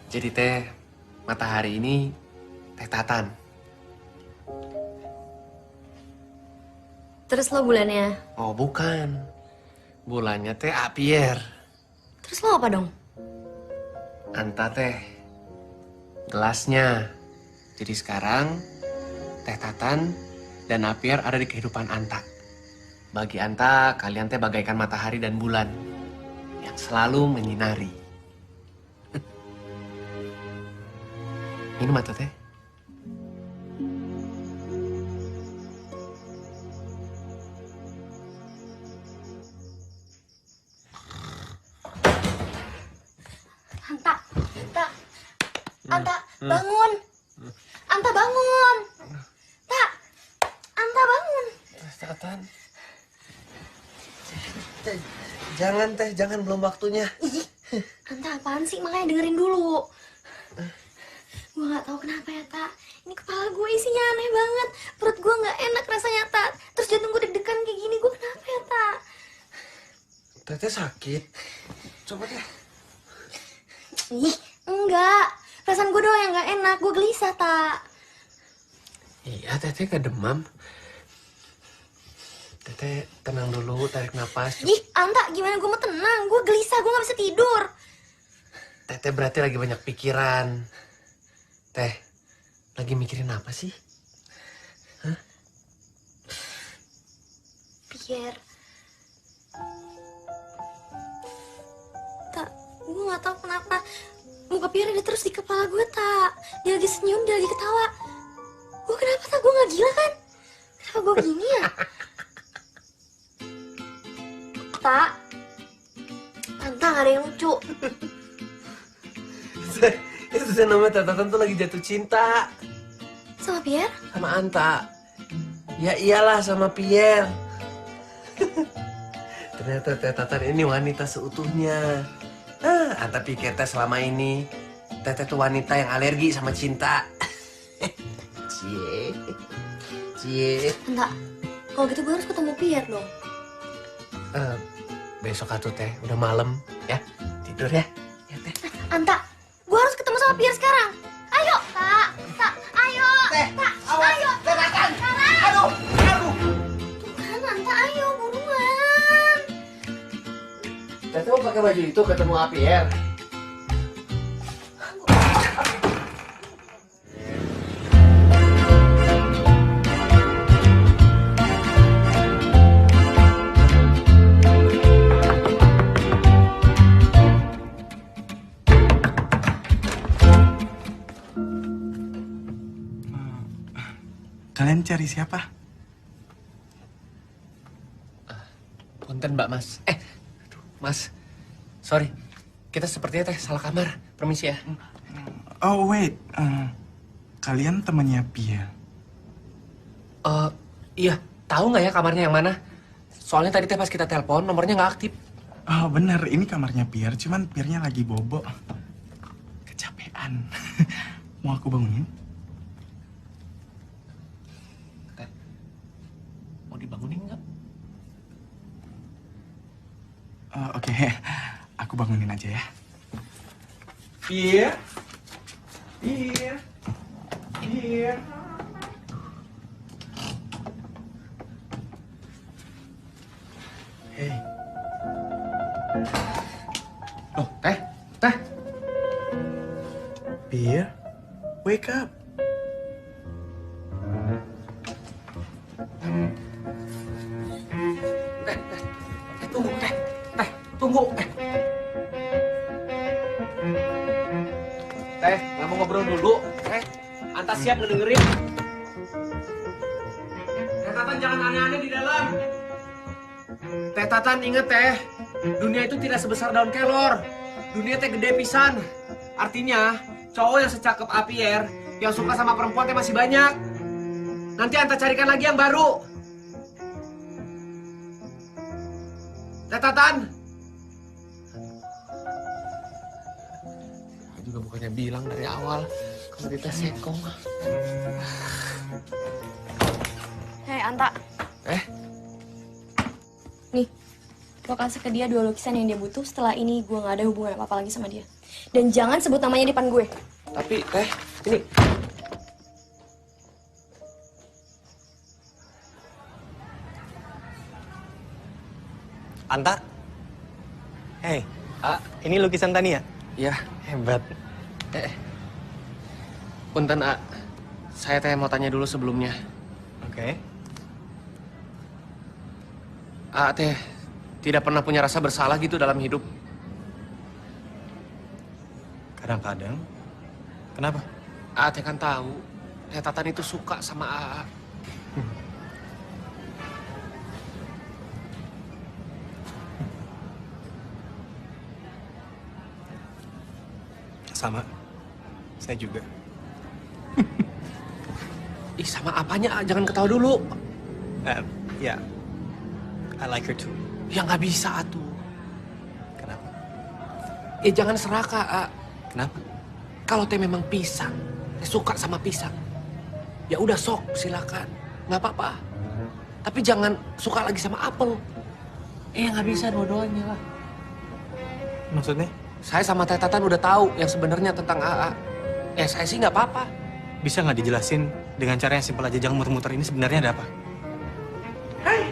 Jadi Teh, matahari ini Teh Tatan. Terus lo bulannya? Oh bukan. Bulannya Teh Apier. Terus lo apa dong? Anta Teh. Gelasnya. Jadi sekarang Teh Tatan dan Apier ada di kehidupan Anta. Bagi Anta, kalian Teh bagaikan matahari dan bulan yang selalu menyinari. Minum atau Teh? Anta, bangun. Anta bangun. Anta bangun. Tatan. Jangan Teh, jangan belum waktunya. Anta apaan sih? Makanya dengerin dulu. Gue gak tahu kenapa ya, Tak. Ini kepala gue isinya aneh banget. Perut gue gak enak rasanya, Tak. Terus jantung gue deg-degan kayak gini. Gue kenapa ya, Tak? Teteh sakit. Coba Teh. Ih, enggak. Perasaan gue doang yang gak enak. Gue gelisah, Tak. Iya, Teteh gak demam. Teteh tenang dulu, tarik napas. Ih, Anta, gimana gue mau tenang? Gue gelisah, gue gak bisa tidur. Teteh berarti lagi banyak pikiran. Teh, lagi mikirin apa sih? Hah? Pierre. Tak, gue gak tahu kenapa. Muka Pierre ada terus di kepala gue, Tak. Dia lagi senyum, dia lagi ketawa. Gue kenapa, Tak? Gue gak gila kan? Kenapa gue gini ya? Tak, Anta gak ada yang lucu. Itu saya namanya Tatan tuh lagi jatuh cinta. Sama Pierre? Sama Anta. Ya iyalah sama Pierre. Ternyata Teh Tatan ini wanita seutuhnya. Anta pikir Teh selama ini Teh tuh wanita yang alergi sama cinta. Cie. Enggak, kalau gitu gue harus ketemu Pierre dong. Besok atuh Teh, udah malam ya. Tidur ya. Anta, gue harus ketemu sama Pierre sekarang. Ayo, Kak, ayo. Kak, ayo. Teh Tatan. Sekarang. Aduh. Tuhan, Anta, ayo buruan. Teh mau pakai baju itu ketemu Pierre. Kalian cari siapa? Punten Mbak Mas. Mas. Sorry. Kita sepertinya Teh salah kamar. Permisi ya. Oh wait, kalian temannya Pia? Iya. Tahu nggak ya kamarnya yang mana? Soalnya tadi Teh pas kita telepon nomornya nggak aktif. Oh bener, ini kamarnya Pierre, cuman Pierre-nya lagi bobo. Kecapean. Mau aku bangunin? Mau dibangunin nggak? Oke, aku bangunin aja ya. Pierre? Pierre? Pierre? Hey. Oh, Teh. Pierre, wake up. Tunggu. Teh, nggak mau ngobrol dulu. Anta siap ngedengerin. Teh Tatan jangan aneh-aneh di dalam. Teh Tatan inget Teh, dunia itu tidak sebesar daun kelor. Dunia teh gede pisan. Artinya, cowok yang secakep Pierre, yang suka sama perempuan teh masih banyak. Nanti Anta carikan lagi yang baru. Teh Tatan. Juga bukannya bilang dari awal kalau kita sekong. Hei, Anta. Nih, lo kasih ke dia 2 lukisan yang dia butuh. Setelah ini gue gak ada hubungan apa-apa lagi sama dia. Dan jangan sebut namanya di depan gue. Tapi, Teh, ini. Anta? Hei, ini lukisan Tania? Iya. Hebat. Punten, saya Teh mau tanya dulu sebelumnya. Oke. Teh tidak pernah punya rasa bersalah gitu dalam hidup. Kadang-kadang. Kenapa? Teh kan tahu, Teh Tatan itu suka sama A. Sama. Saya juga. Ih, sama apanya? Jangan ketawa dulu. Ya. I like her too. Ya nggak bisa, atuh. Kenapa? Ya jangan serakah, Kenapa? Kalau Teh memang pisang, Teh suka sama pisang. Ya udah sok, silakan. Nggak apa-apa. Tapi jangan suka lagi sama apel. Nggak bisa dua-duanya lah. Maksudnya? Saya sama Teh Tatan udah tahu yang sebenarnya tentang AA. Saya sih nggak apa-apa. Bisa nggak dijelasin dengan cara yang simpel aja, jangan muter-muter, ini sebenarnya ada apa? Hai,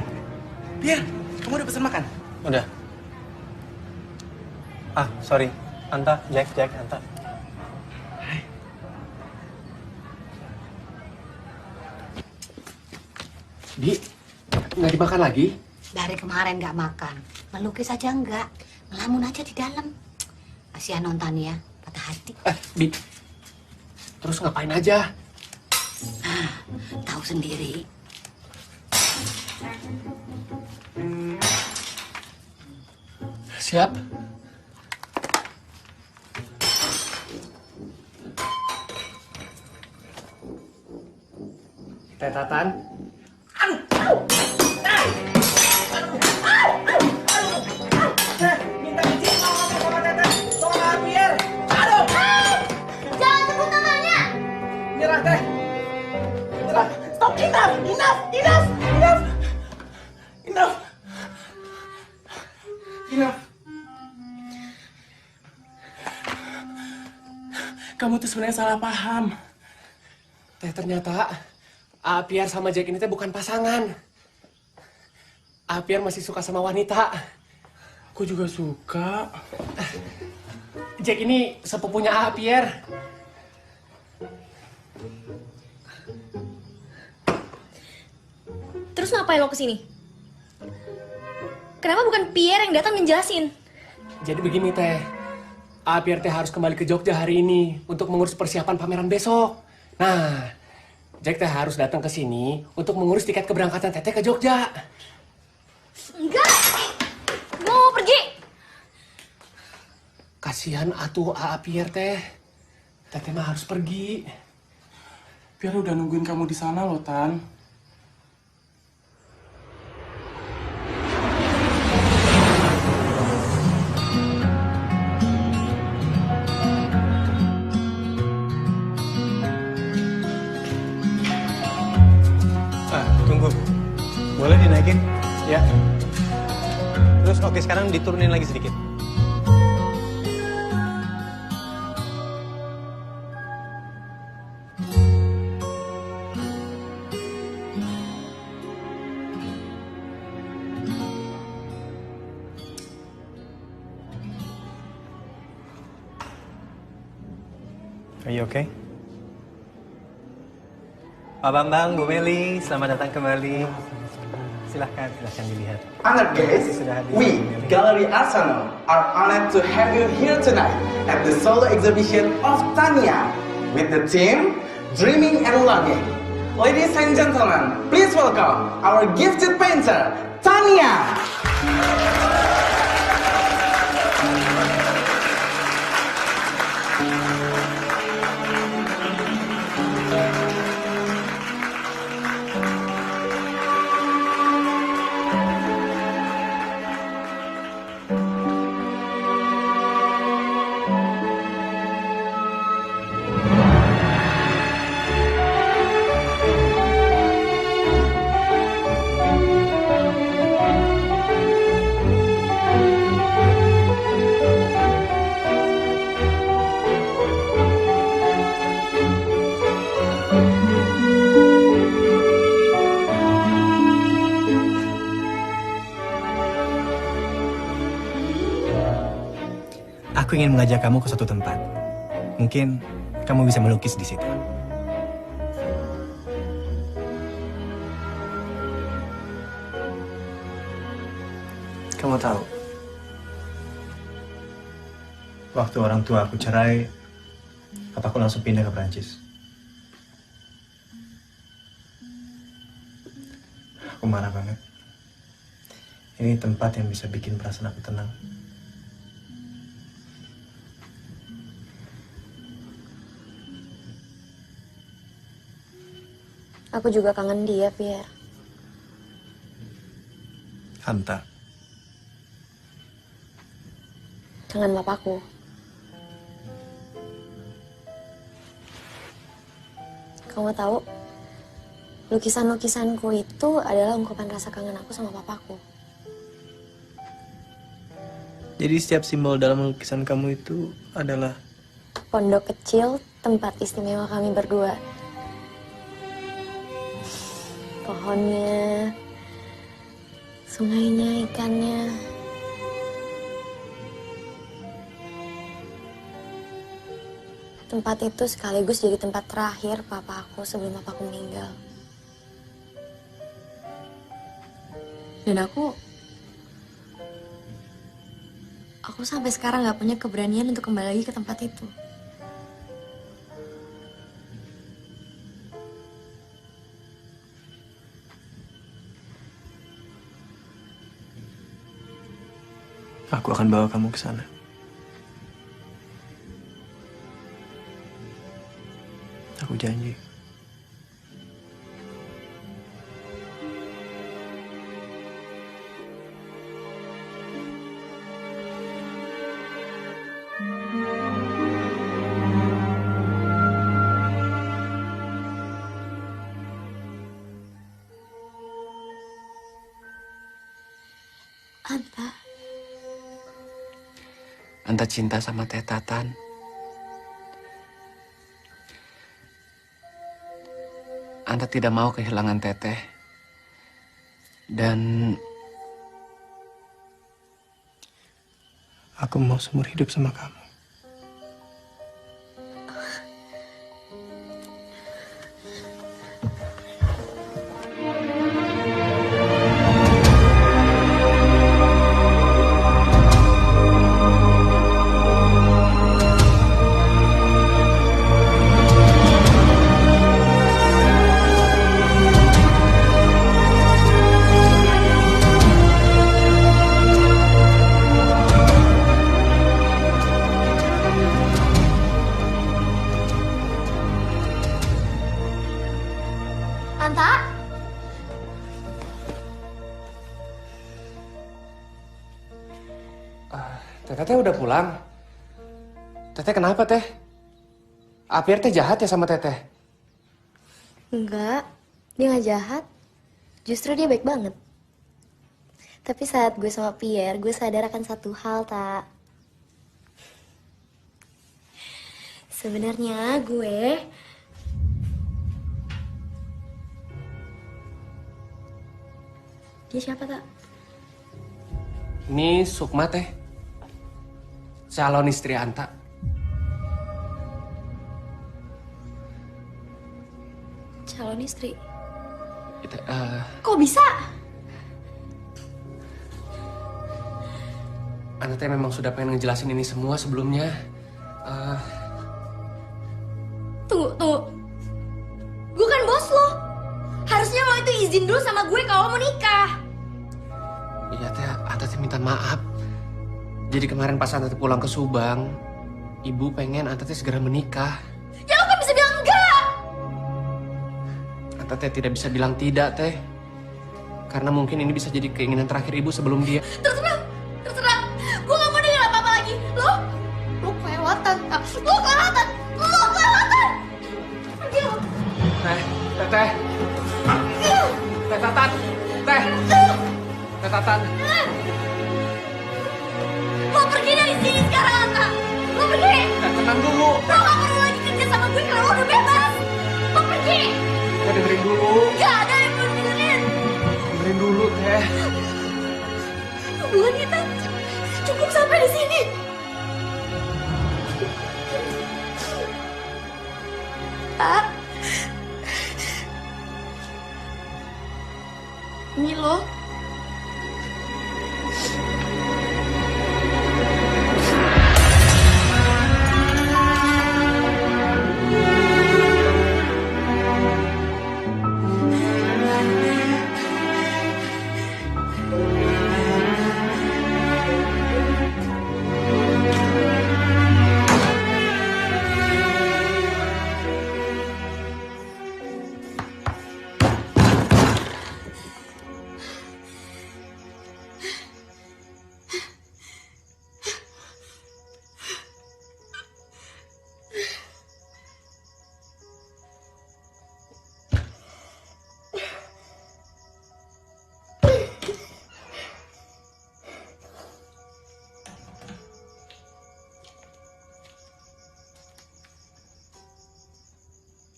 Pierre, kamu udah pesen makan? Udah. Sorry. Anta, Jack, Anta. Bi, nggak dimakan lagi? Dari kemarin nggak makan. Melukis aja enggak. Ngelamun aja di dalam. Kasihan nonton ya, patah hati. Bi, terus ngapain aja? Tahu sendiri. Siap. Teh Tatan. Kamu tuh sebenarnya salah paham. Teh, ternyata Pierre sama Jack ini teh bukan pasangan. Pierre masih suka sama wanita. Aku juga suka. Jack ini sepupunya Pierre. Terus ngapain lo kesini? Kenapa bukan Pierre yang datang menjelasin? Jadi begini teh, Pierre teh harus kembali ke Jogja hari ini untuk mengurus persiapan pameran besok. Nah, Jack teh harus datang ke sini untuk mengurus tiket keberangkatan Teteh ke Jogja. Enggak, gue mau pergi. Kasihan atuh Pierre teh. Teteh mah harus pergi. Pierre udah nungguin kamu di sana loh, Tan. Tunggu. Boleh dinaikin? Ya. Terus oke, sekarang diturunin lagi sedikit. Are you okay? Pak Bambang, Bu Meli, selamat datang kembali. Silahkan dilihat. Honored guests, we, Gallery Arsenal, are honored to have you here tonight at the solo exhibition of Tania with the theme Dreaming and Longing. Ladies and gentlemen, please welcome our gifted painter, Tania. Aku ingin mengajak kamu ke suatu tempat. Mungkin kamu bisa melukis di situ. Kamu tahu, waktu orang tua aku cerai, papaku langsung pindah ke Prancis. Aku marah banget. Ini tempat yang bisa bikin perasaan aku tenang. Aku juga kangen dia, Pierre. Hanta. Kangen papaku. Kamu tahu, lukisan-lukisanku itu adalah ungkapan rasa kangen aku sama papaku. Jadi setiap simbol dalam lukisan kamu itu adalah Pondok kecil, tempat istimewa kami berdua. Pohonnya, sungainya, ikannya. Tempat itu sekaligus jadi tempat terakhir papa aku sebelum papaku meninggal. Dan aku sampai sekarang gak punya keberanian untuk kembali lagi ke tempat itu. aku akan bawa kamu ke sana. Aku janji. Anta cinta sama Teh Tatan. Anta tidak mau kehilangan Teteh. Dan aku mau seumur hidup sama kamu. Anta? Teteh udah pulang. Teteh kenapa, Teh? Pierre teh jahat ya sama Teteh? Enggak, dia nggak jahat. Justru dia baik banget. Tapi saat gue sama Pierre, gue sadar akan satu hal, Tak. Sebenarnya gue... Dia siapa, Tak? Ini Sukma, Teh. Calon istri Anta. Calon istri? Kok bisa? Anta teh memang sudah pengen ngejelasin ini semua sebelumnya. Tunggu. Gue kan bos lo. Harusnya lo itu izin dulu sama gue kalau mau nikah. Iya, Teh. Anta teh minta maaf. Jadi kemarin pas Anta teh pulang ke Subang, Ibu pengen Anta teh segera menikah. Ya lo kan bisa bilang enggak. Anta teh tidak bisa bilang tidak, Teh. Karena mungkin ini bisa jadi keinginan terakhir Ibu sebelum dia. Terserah. Gue gak mau dengar apa-apa lagi. Lo kelewatan, Tak. Lo kelewatan. Pergi lo. Teteh. Teh Tatan. Teh Tatan. Lo pergi dari sini sekarang, Anta. Lo pergi. Tenang dulu. Lo gak perlu lagi kerja sama gue karena lo udah bebas. Lo pergi. Teh dengerin dulu. Gak ada yang perlu dengerin. Dengerin dulu, Teh. Hubungan kita cukup sampai di sini. Tak. Ini lo.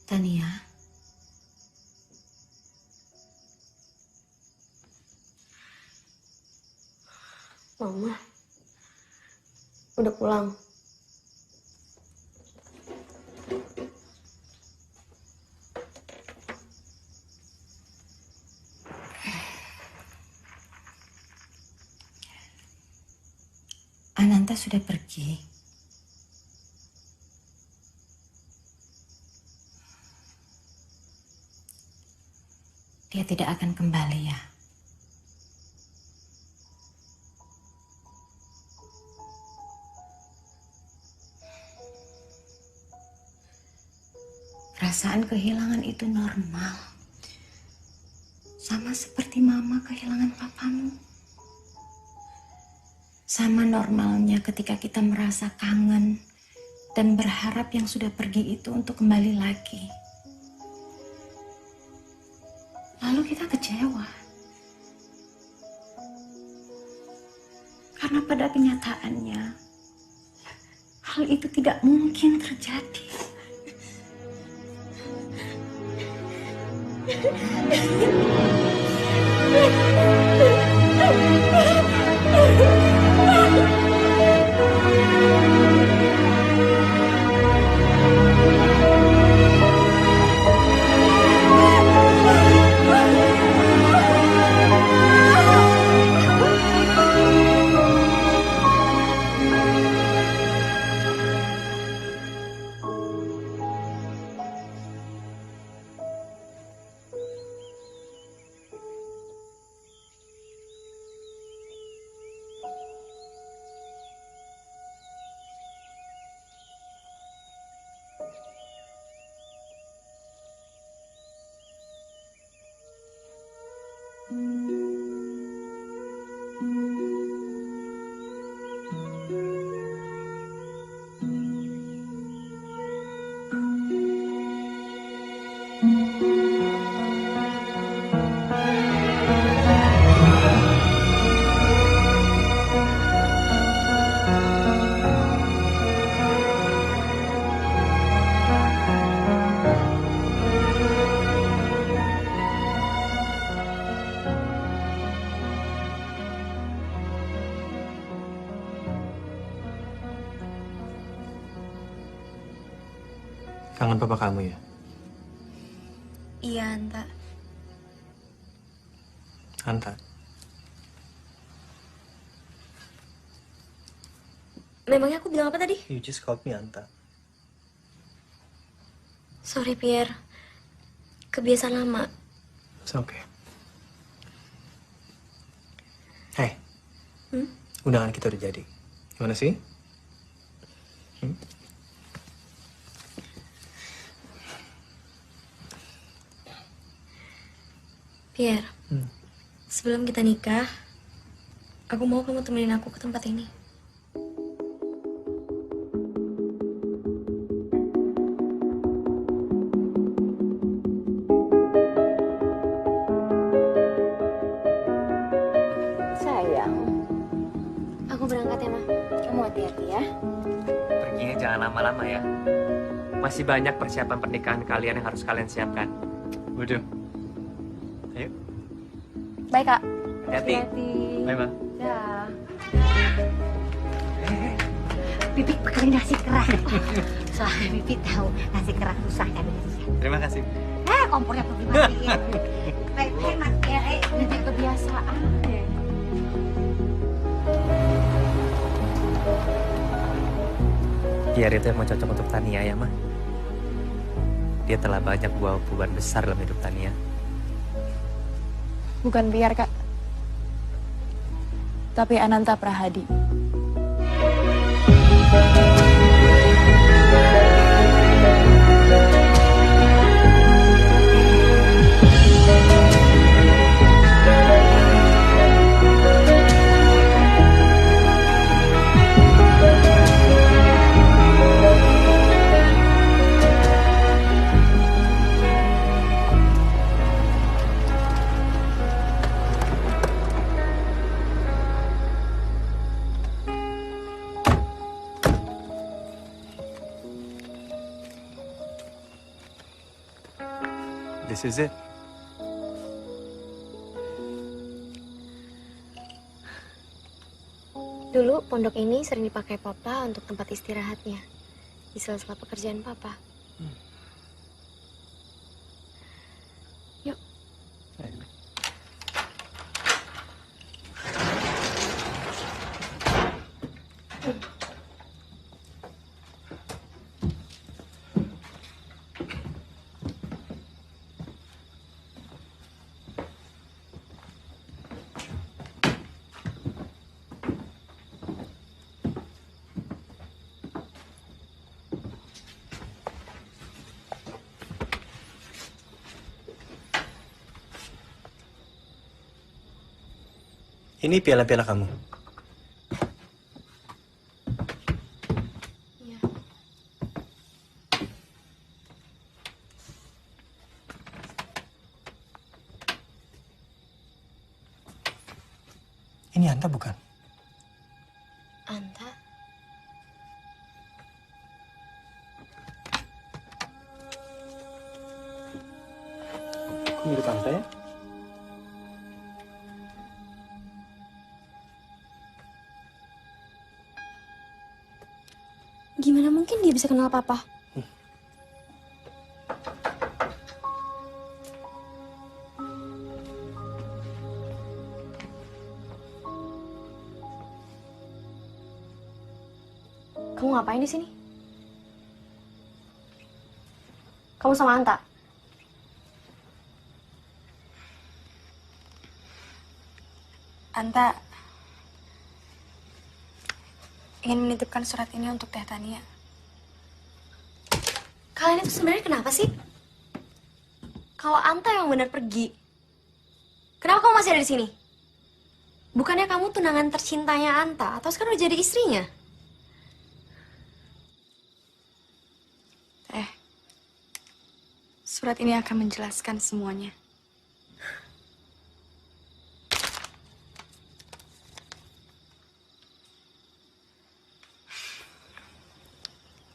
Tania. Mama. Udah pulang. Ananta sudah pergi. Dia tidak akan kembali ya. Perasaan kehilangan itu normal. Sama seperti mama kehilangan papamu. Sama normalnya ketika kita merasa kangen dan berharap yang sudah pergi itu untuk kembali lagi. Lalu kita kecewa. Karena pada kenyataannya, hal itu tidak mungkin terjadi. Kangen papa kamu ya? Iya, Anta. Anta. Memangnya aku bilang apa tadi? You just called me Anta. Sorry, Pierre. Kebiasaan lama. It's okay. Hey. Hmm? Undangan kita udah jadi. Gimana sih? Pierre, sebelum kita nikah, aku mau kamu temenin aku ke tempat ini. Sayang, Aku berangkat ya, Ma. kamu hati-hati ya. Perginya jangan lama-lama ya. Masih banyak persiapan pernikahan kalian yang harus kalian siapkan. Waduh. Ayo. Baik, Kak. Hati-hati. Bye, Ma. Dah. Bibi bakarin nasi kerah. Soalnya Bibi tahu nasi kerah susah kan. Terima kasih. Kompornya pergi matiin. Hemat ya, Bibi kebiasaan deh. Pierre itu emang cocok untuk Tania ya, Ma. Dia telah banyak bawa perubahan besar dalam hidup Tania. Bukan Piar, Kak. Tapi Ananta Prahadi. This is it. Dulu pondok ini sering dipakai Papa untuk tempat istirahatnya di sela-sela pekerjaan Papa. Yuk. Ini piala-piala kamu. Iya. Ini Anta bukan? Anta? Gue mirip Anta ya? Gimana mungkin dia bisa kenal papa? Kamu ngapain di sini? Kamu sama Anta? Anta ingin menitipkan surat ini untuk Teh Tania. Kalian itu sebenarnya kenapa sih? Kalau Anta yang benar pergi, kenapa kamu masih ada di sini? Bukannya kamu tunangan tercintanya Anta, atau sekarang udah jadi istrinya? Surat ini akan menjelaskan semuanya.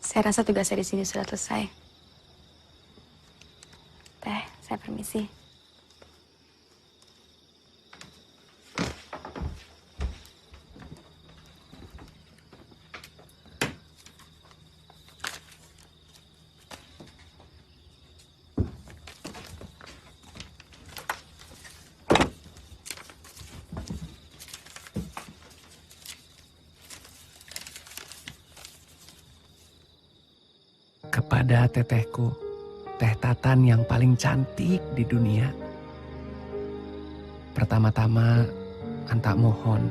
Saya rasa tugas saya di sini sudah selesai. Teh, saya permisi. Kepada tetehku, Teh Tatan yang paling cantik di dunia. Pertama-tama, Anta mohon,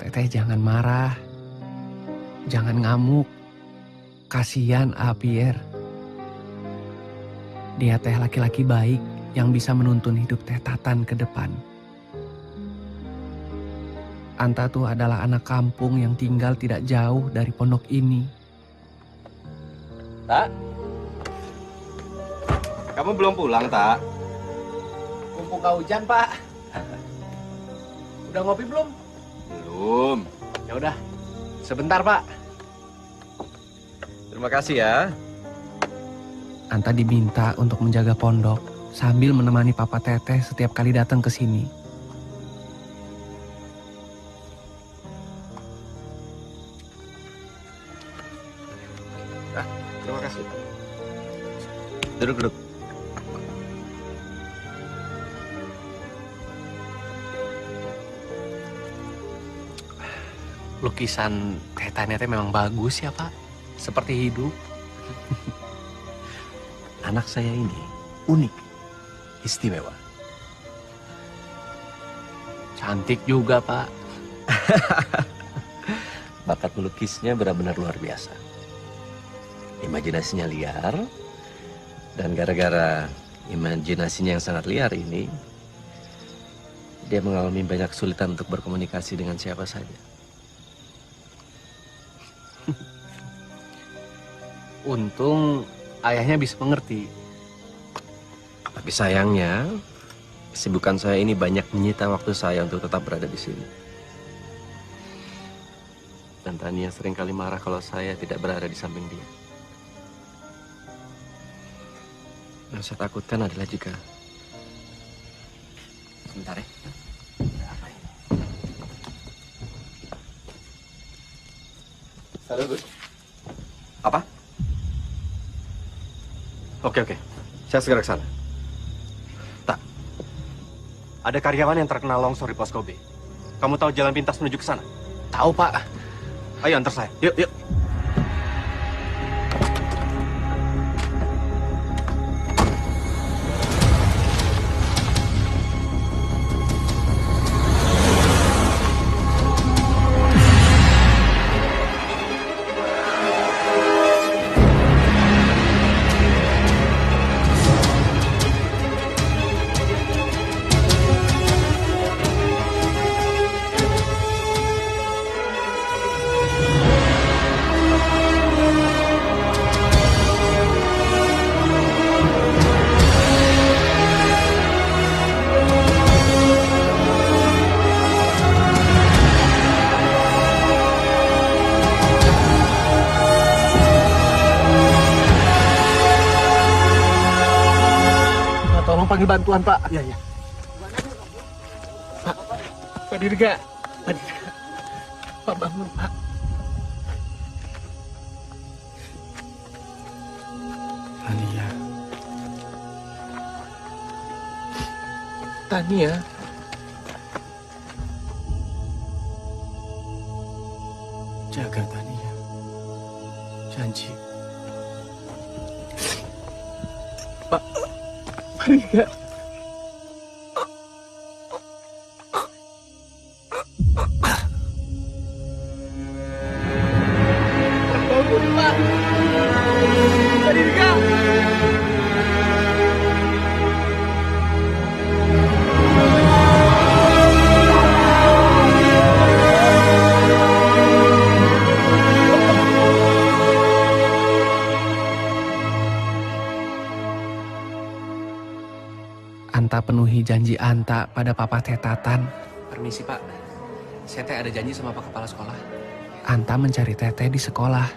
Teteh jangan marah, jangan ngamuk. Kasihan Pierre. Dia teh laki-laki baik yang bisa menuntun hidup Teh Tatan ke depan. Anta tuh adalah anak kampung yang tinggal tidak jauh dari pondok ini. Tak? Kamu belum pulang, Tak? Mumpung gak hujan, Pak. Udah ngopi belum? Belum. Ya udah, sebentar, Pak. Terima kasih ya. Anta diminta untuk menjaga pondok sambil menemani Papa Teteh setiap kali datang ke sini. Terima kasih. Duduk. Lukisan Teh Tania memang bagus ya, Pak. Seperti hidup. Anak saya ini unik, istimewa. Cantik juga, Pak. Bakat melukisnya benar-benar luar biasa. Imajinasinya liar, dan gara-gara imajinasinya yang sangat liar ini, dia mengalami banyak kesulitan untuk berkomunikasi dengan siapa saja. Untung ayahnya bisa mengerti. Tapi sayangnya, kesibukan saya ini banyak menyita waktu saya untuk tetap berada di sini. Dan Tania seringkali marah kalau saya tidak berada di samping dia. Yang saya takutkan adalah jika... Sebentar ya. Halo, Gus. Apa? Oke. Saya segera ke sana. Tak. Ada karyawan yang terkena longsor di pos Kobe. Kamu tahu jalan pintas menuju ke sana? Tahu, Pak. Ayo antar saya. Yuk. panggil bantuan, Pak. Iya, iya. Pak Dirga. Pak Dirga. Pak bangun, Pak. Tania. Tania. Jaga Tania. Janji. Pak Dirga. Bangun, Pak. Pak Dirga. Anta penuhi janji Anta pada Papa Tetatan. Permisi, Pak. Saya teh ada janji sama Pak Kepala Sekolah. Anta mencari Teteh di sekolah.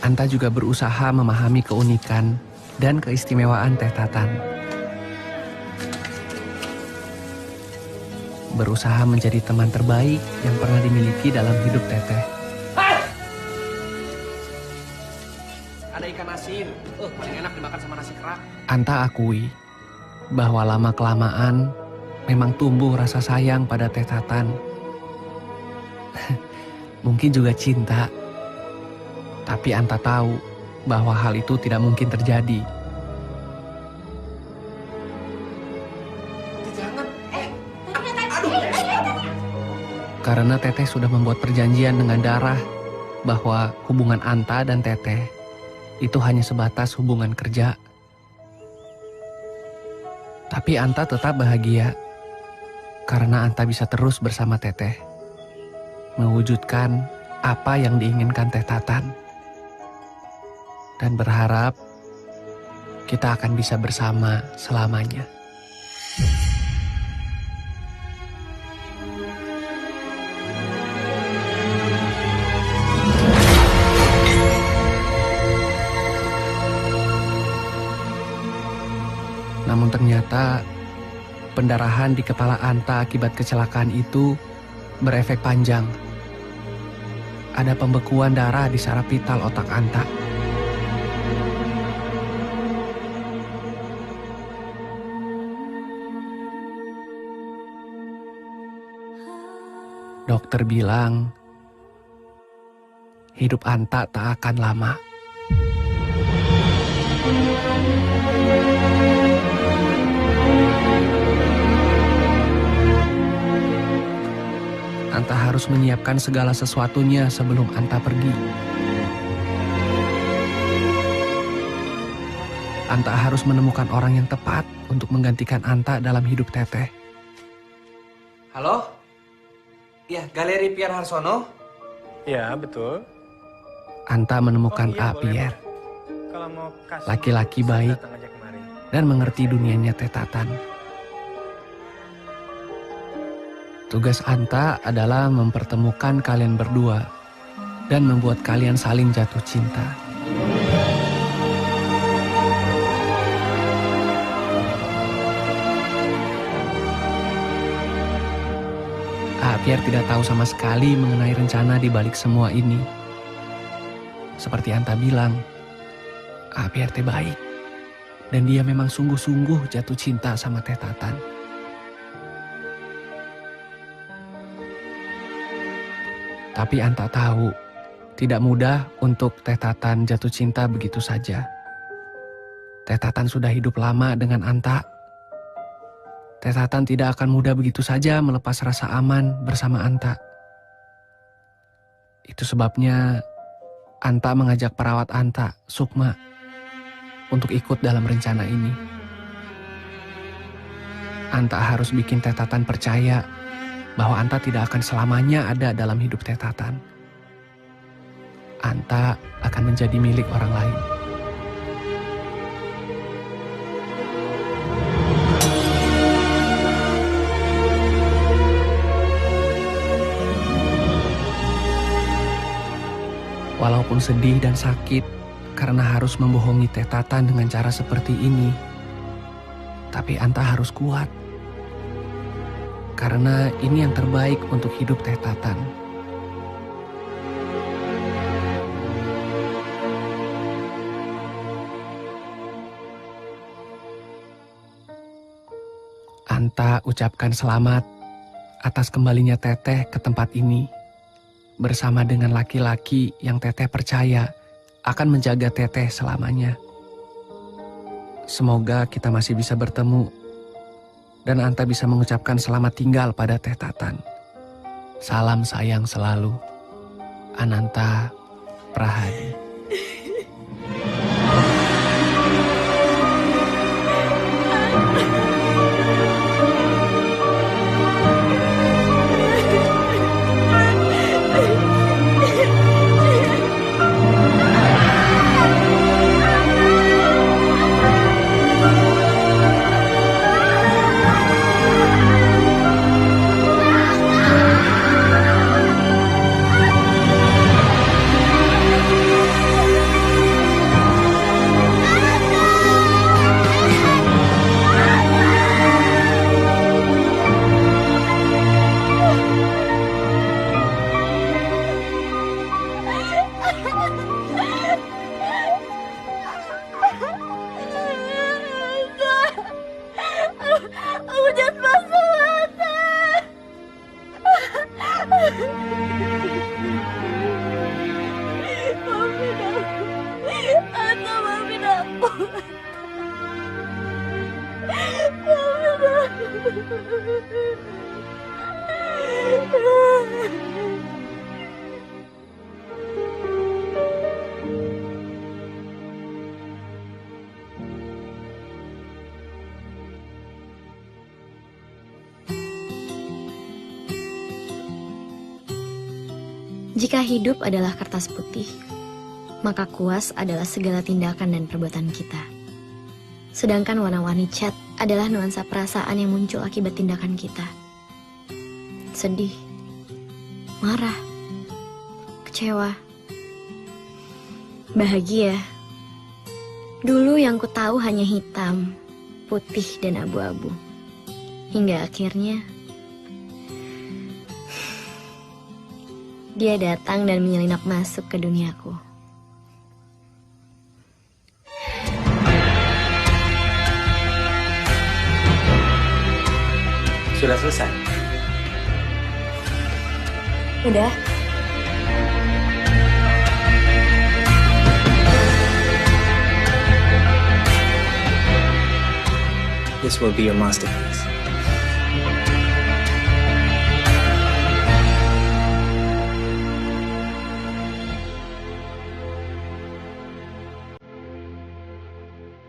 Anta juga berusaha memahami keunikan dan keistimewaan Tetatan. Berusaha menjadi teman terbaik yang pernah dimiliki dalam hidup Teteh. Ada ikan asin. Paling enak dimakan sama nasi kerak. Anta akui bahwa lama-kelamaan memang tumbuh rasa sayang pada Tetatan. Mungkin juga cinta. Tapi Anta tahu bahwa hal itu tidak mungkin terjadi. Jangan. Karena Teteh sudah membuat perjanjian dengan Darah bahwa hubungan Anta dan Teteh itu hanya sebatas hubungan kerja. Tapi Anta tetap bahagia karena Anta bisa terus bersama Teteh, mewujudkan apa yang diinginkan Tetatan, dan berharap kita akan bisa bersama selamanya. Namun ternyata pendarahan di kepala Anta akibat kecelakaan itu berefek panjang. Ada pembekuan darah di saraf vital otak Anta. Dokter bilang hidup Anta tak akan lama. Anta harus menyiapkan segala sesuatunya sebelum Anta pergi. Anta harus menemukan orang yang tepat untuk menggantikan Anta dalam hidup Teteh. Halo? Ya, Galeri Pierre Harsono? Ya, betul. Anta menemukan Pierre, Kalau mau kasih laki-laki baik datang aja kemari. dan mengerti dunianya Tetatan. Tugas Anta adalah mempertemukan kalian berdua dan membuat kalian saling jatuh cinta. Pierre tidak tahu sama sekali mengenai rencana di balik semua ini. Seperti Anta bilang, Pierre teh baik. Dan dia memang sungguh-sungguh jatuh cinta sama Tetatan. Tapi Anta tahu, tidak mudah untuk Tetatan jatuh cinta begitu saja. Tetatan sudah hidup lama dengan Anta. Tetatan tidak akan mudah begitu saja melepas rasa aman bersama Anta. Itu sebabnya Anta mengajak perawat Anta, Sukma, untuk ikut dalam rencana ini. Anta harus bikin Tetatan percaya bahwa Anta tidak akan selamanya ada dalam hidup Tetatan. Anta akan menjadi milik orang lain. Walaupun sedih dan sakit, karena harus membohongi Teh Tatan dengan cara seperti ini. Tapi Anta harus kuat. Karena ini yang terbaik untuk hidup Teh Tatan. Anta ucapkan selamat atas kembalinya Teteh ke tempat ini. Bersama dengan laki-laki yang Teteh percaya akan menjaga Teteh selamanya. Semoga kita masih bisa bertemu dan Anta bisa mengucapkan selamat tinggal pada Teh Tatan. Salam sayang selalu, Ananta Prahadi. Aku jangan masuk Ata. Maafin aku. Ata, maafin aku. Maafin aku. Jika hidup adalah kertas putih, maka kuas adalah segala tindakan dan perbuatan kita. Sedangkan warna-warni cat adalah nuansa perasaan yang muncul akibat tindakan kita. Sedih, marah, kecewa, bahagia. Dulu yang ku tahu hanya hitam, putih, dan abu-abu. Hingga akhirnya dia datang dan menyelinap masuk ke duniaku. Sudah selesai? Udah. This will be your masterpiece.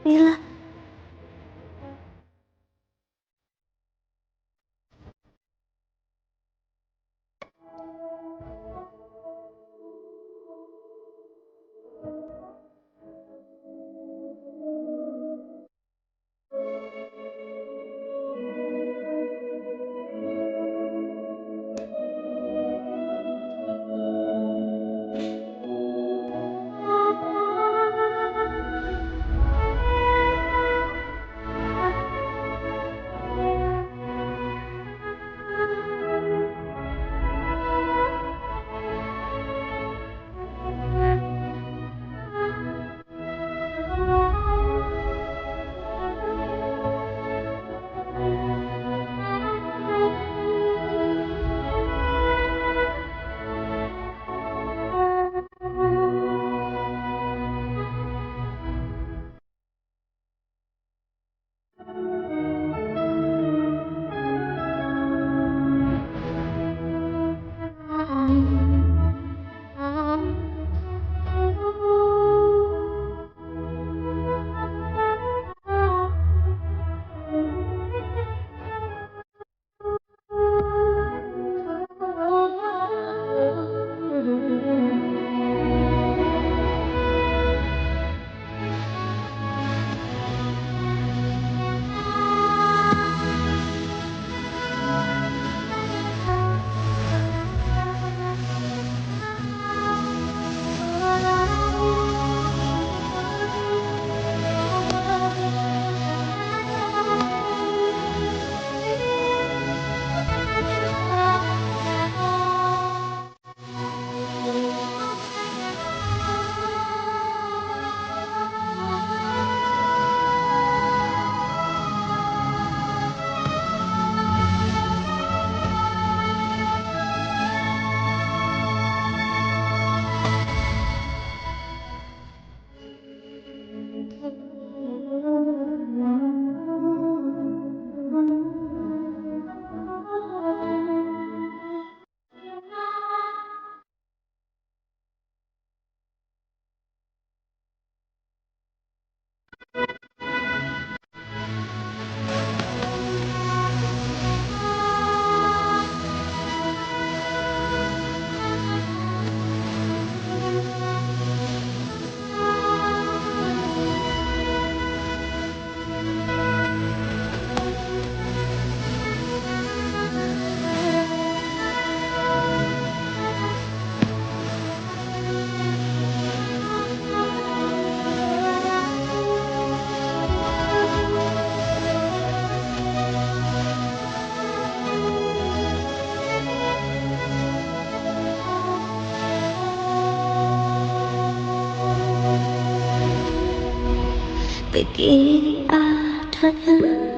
Mila. begini adanya.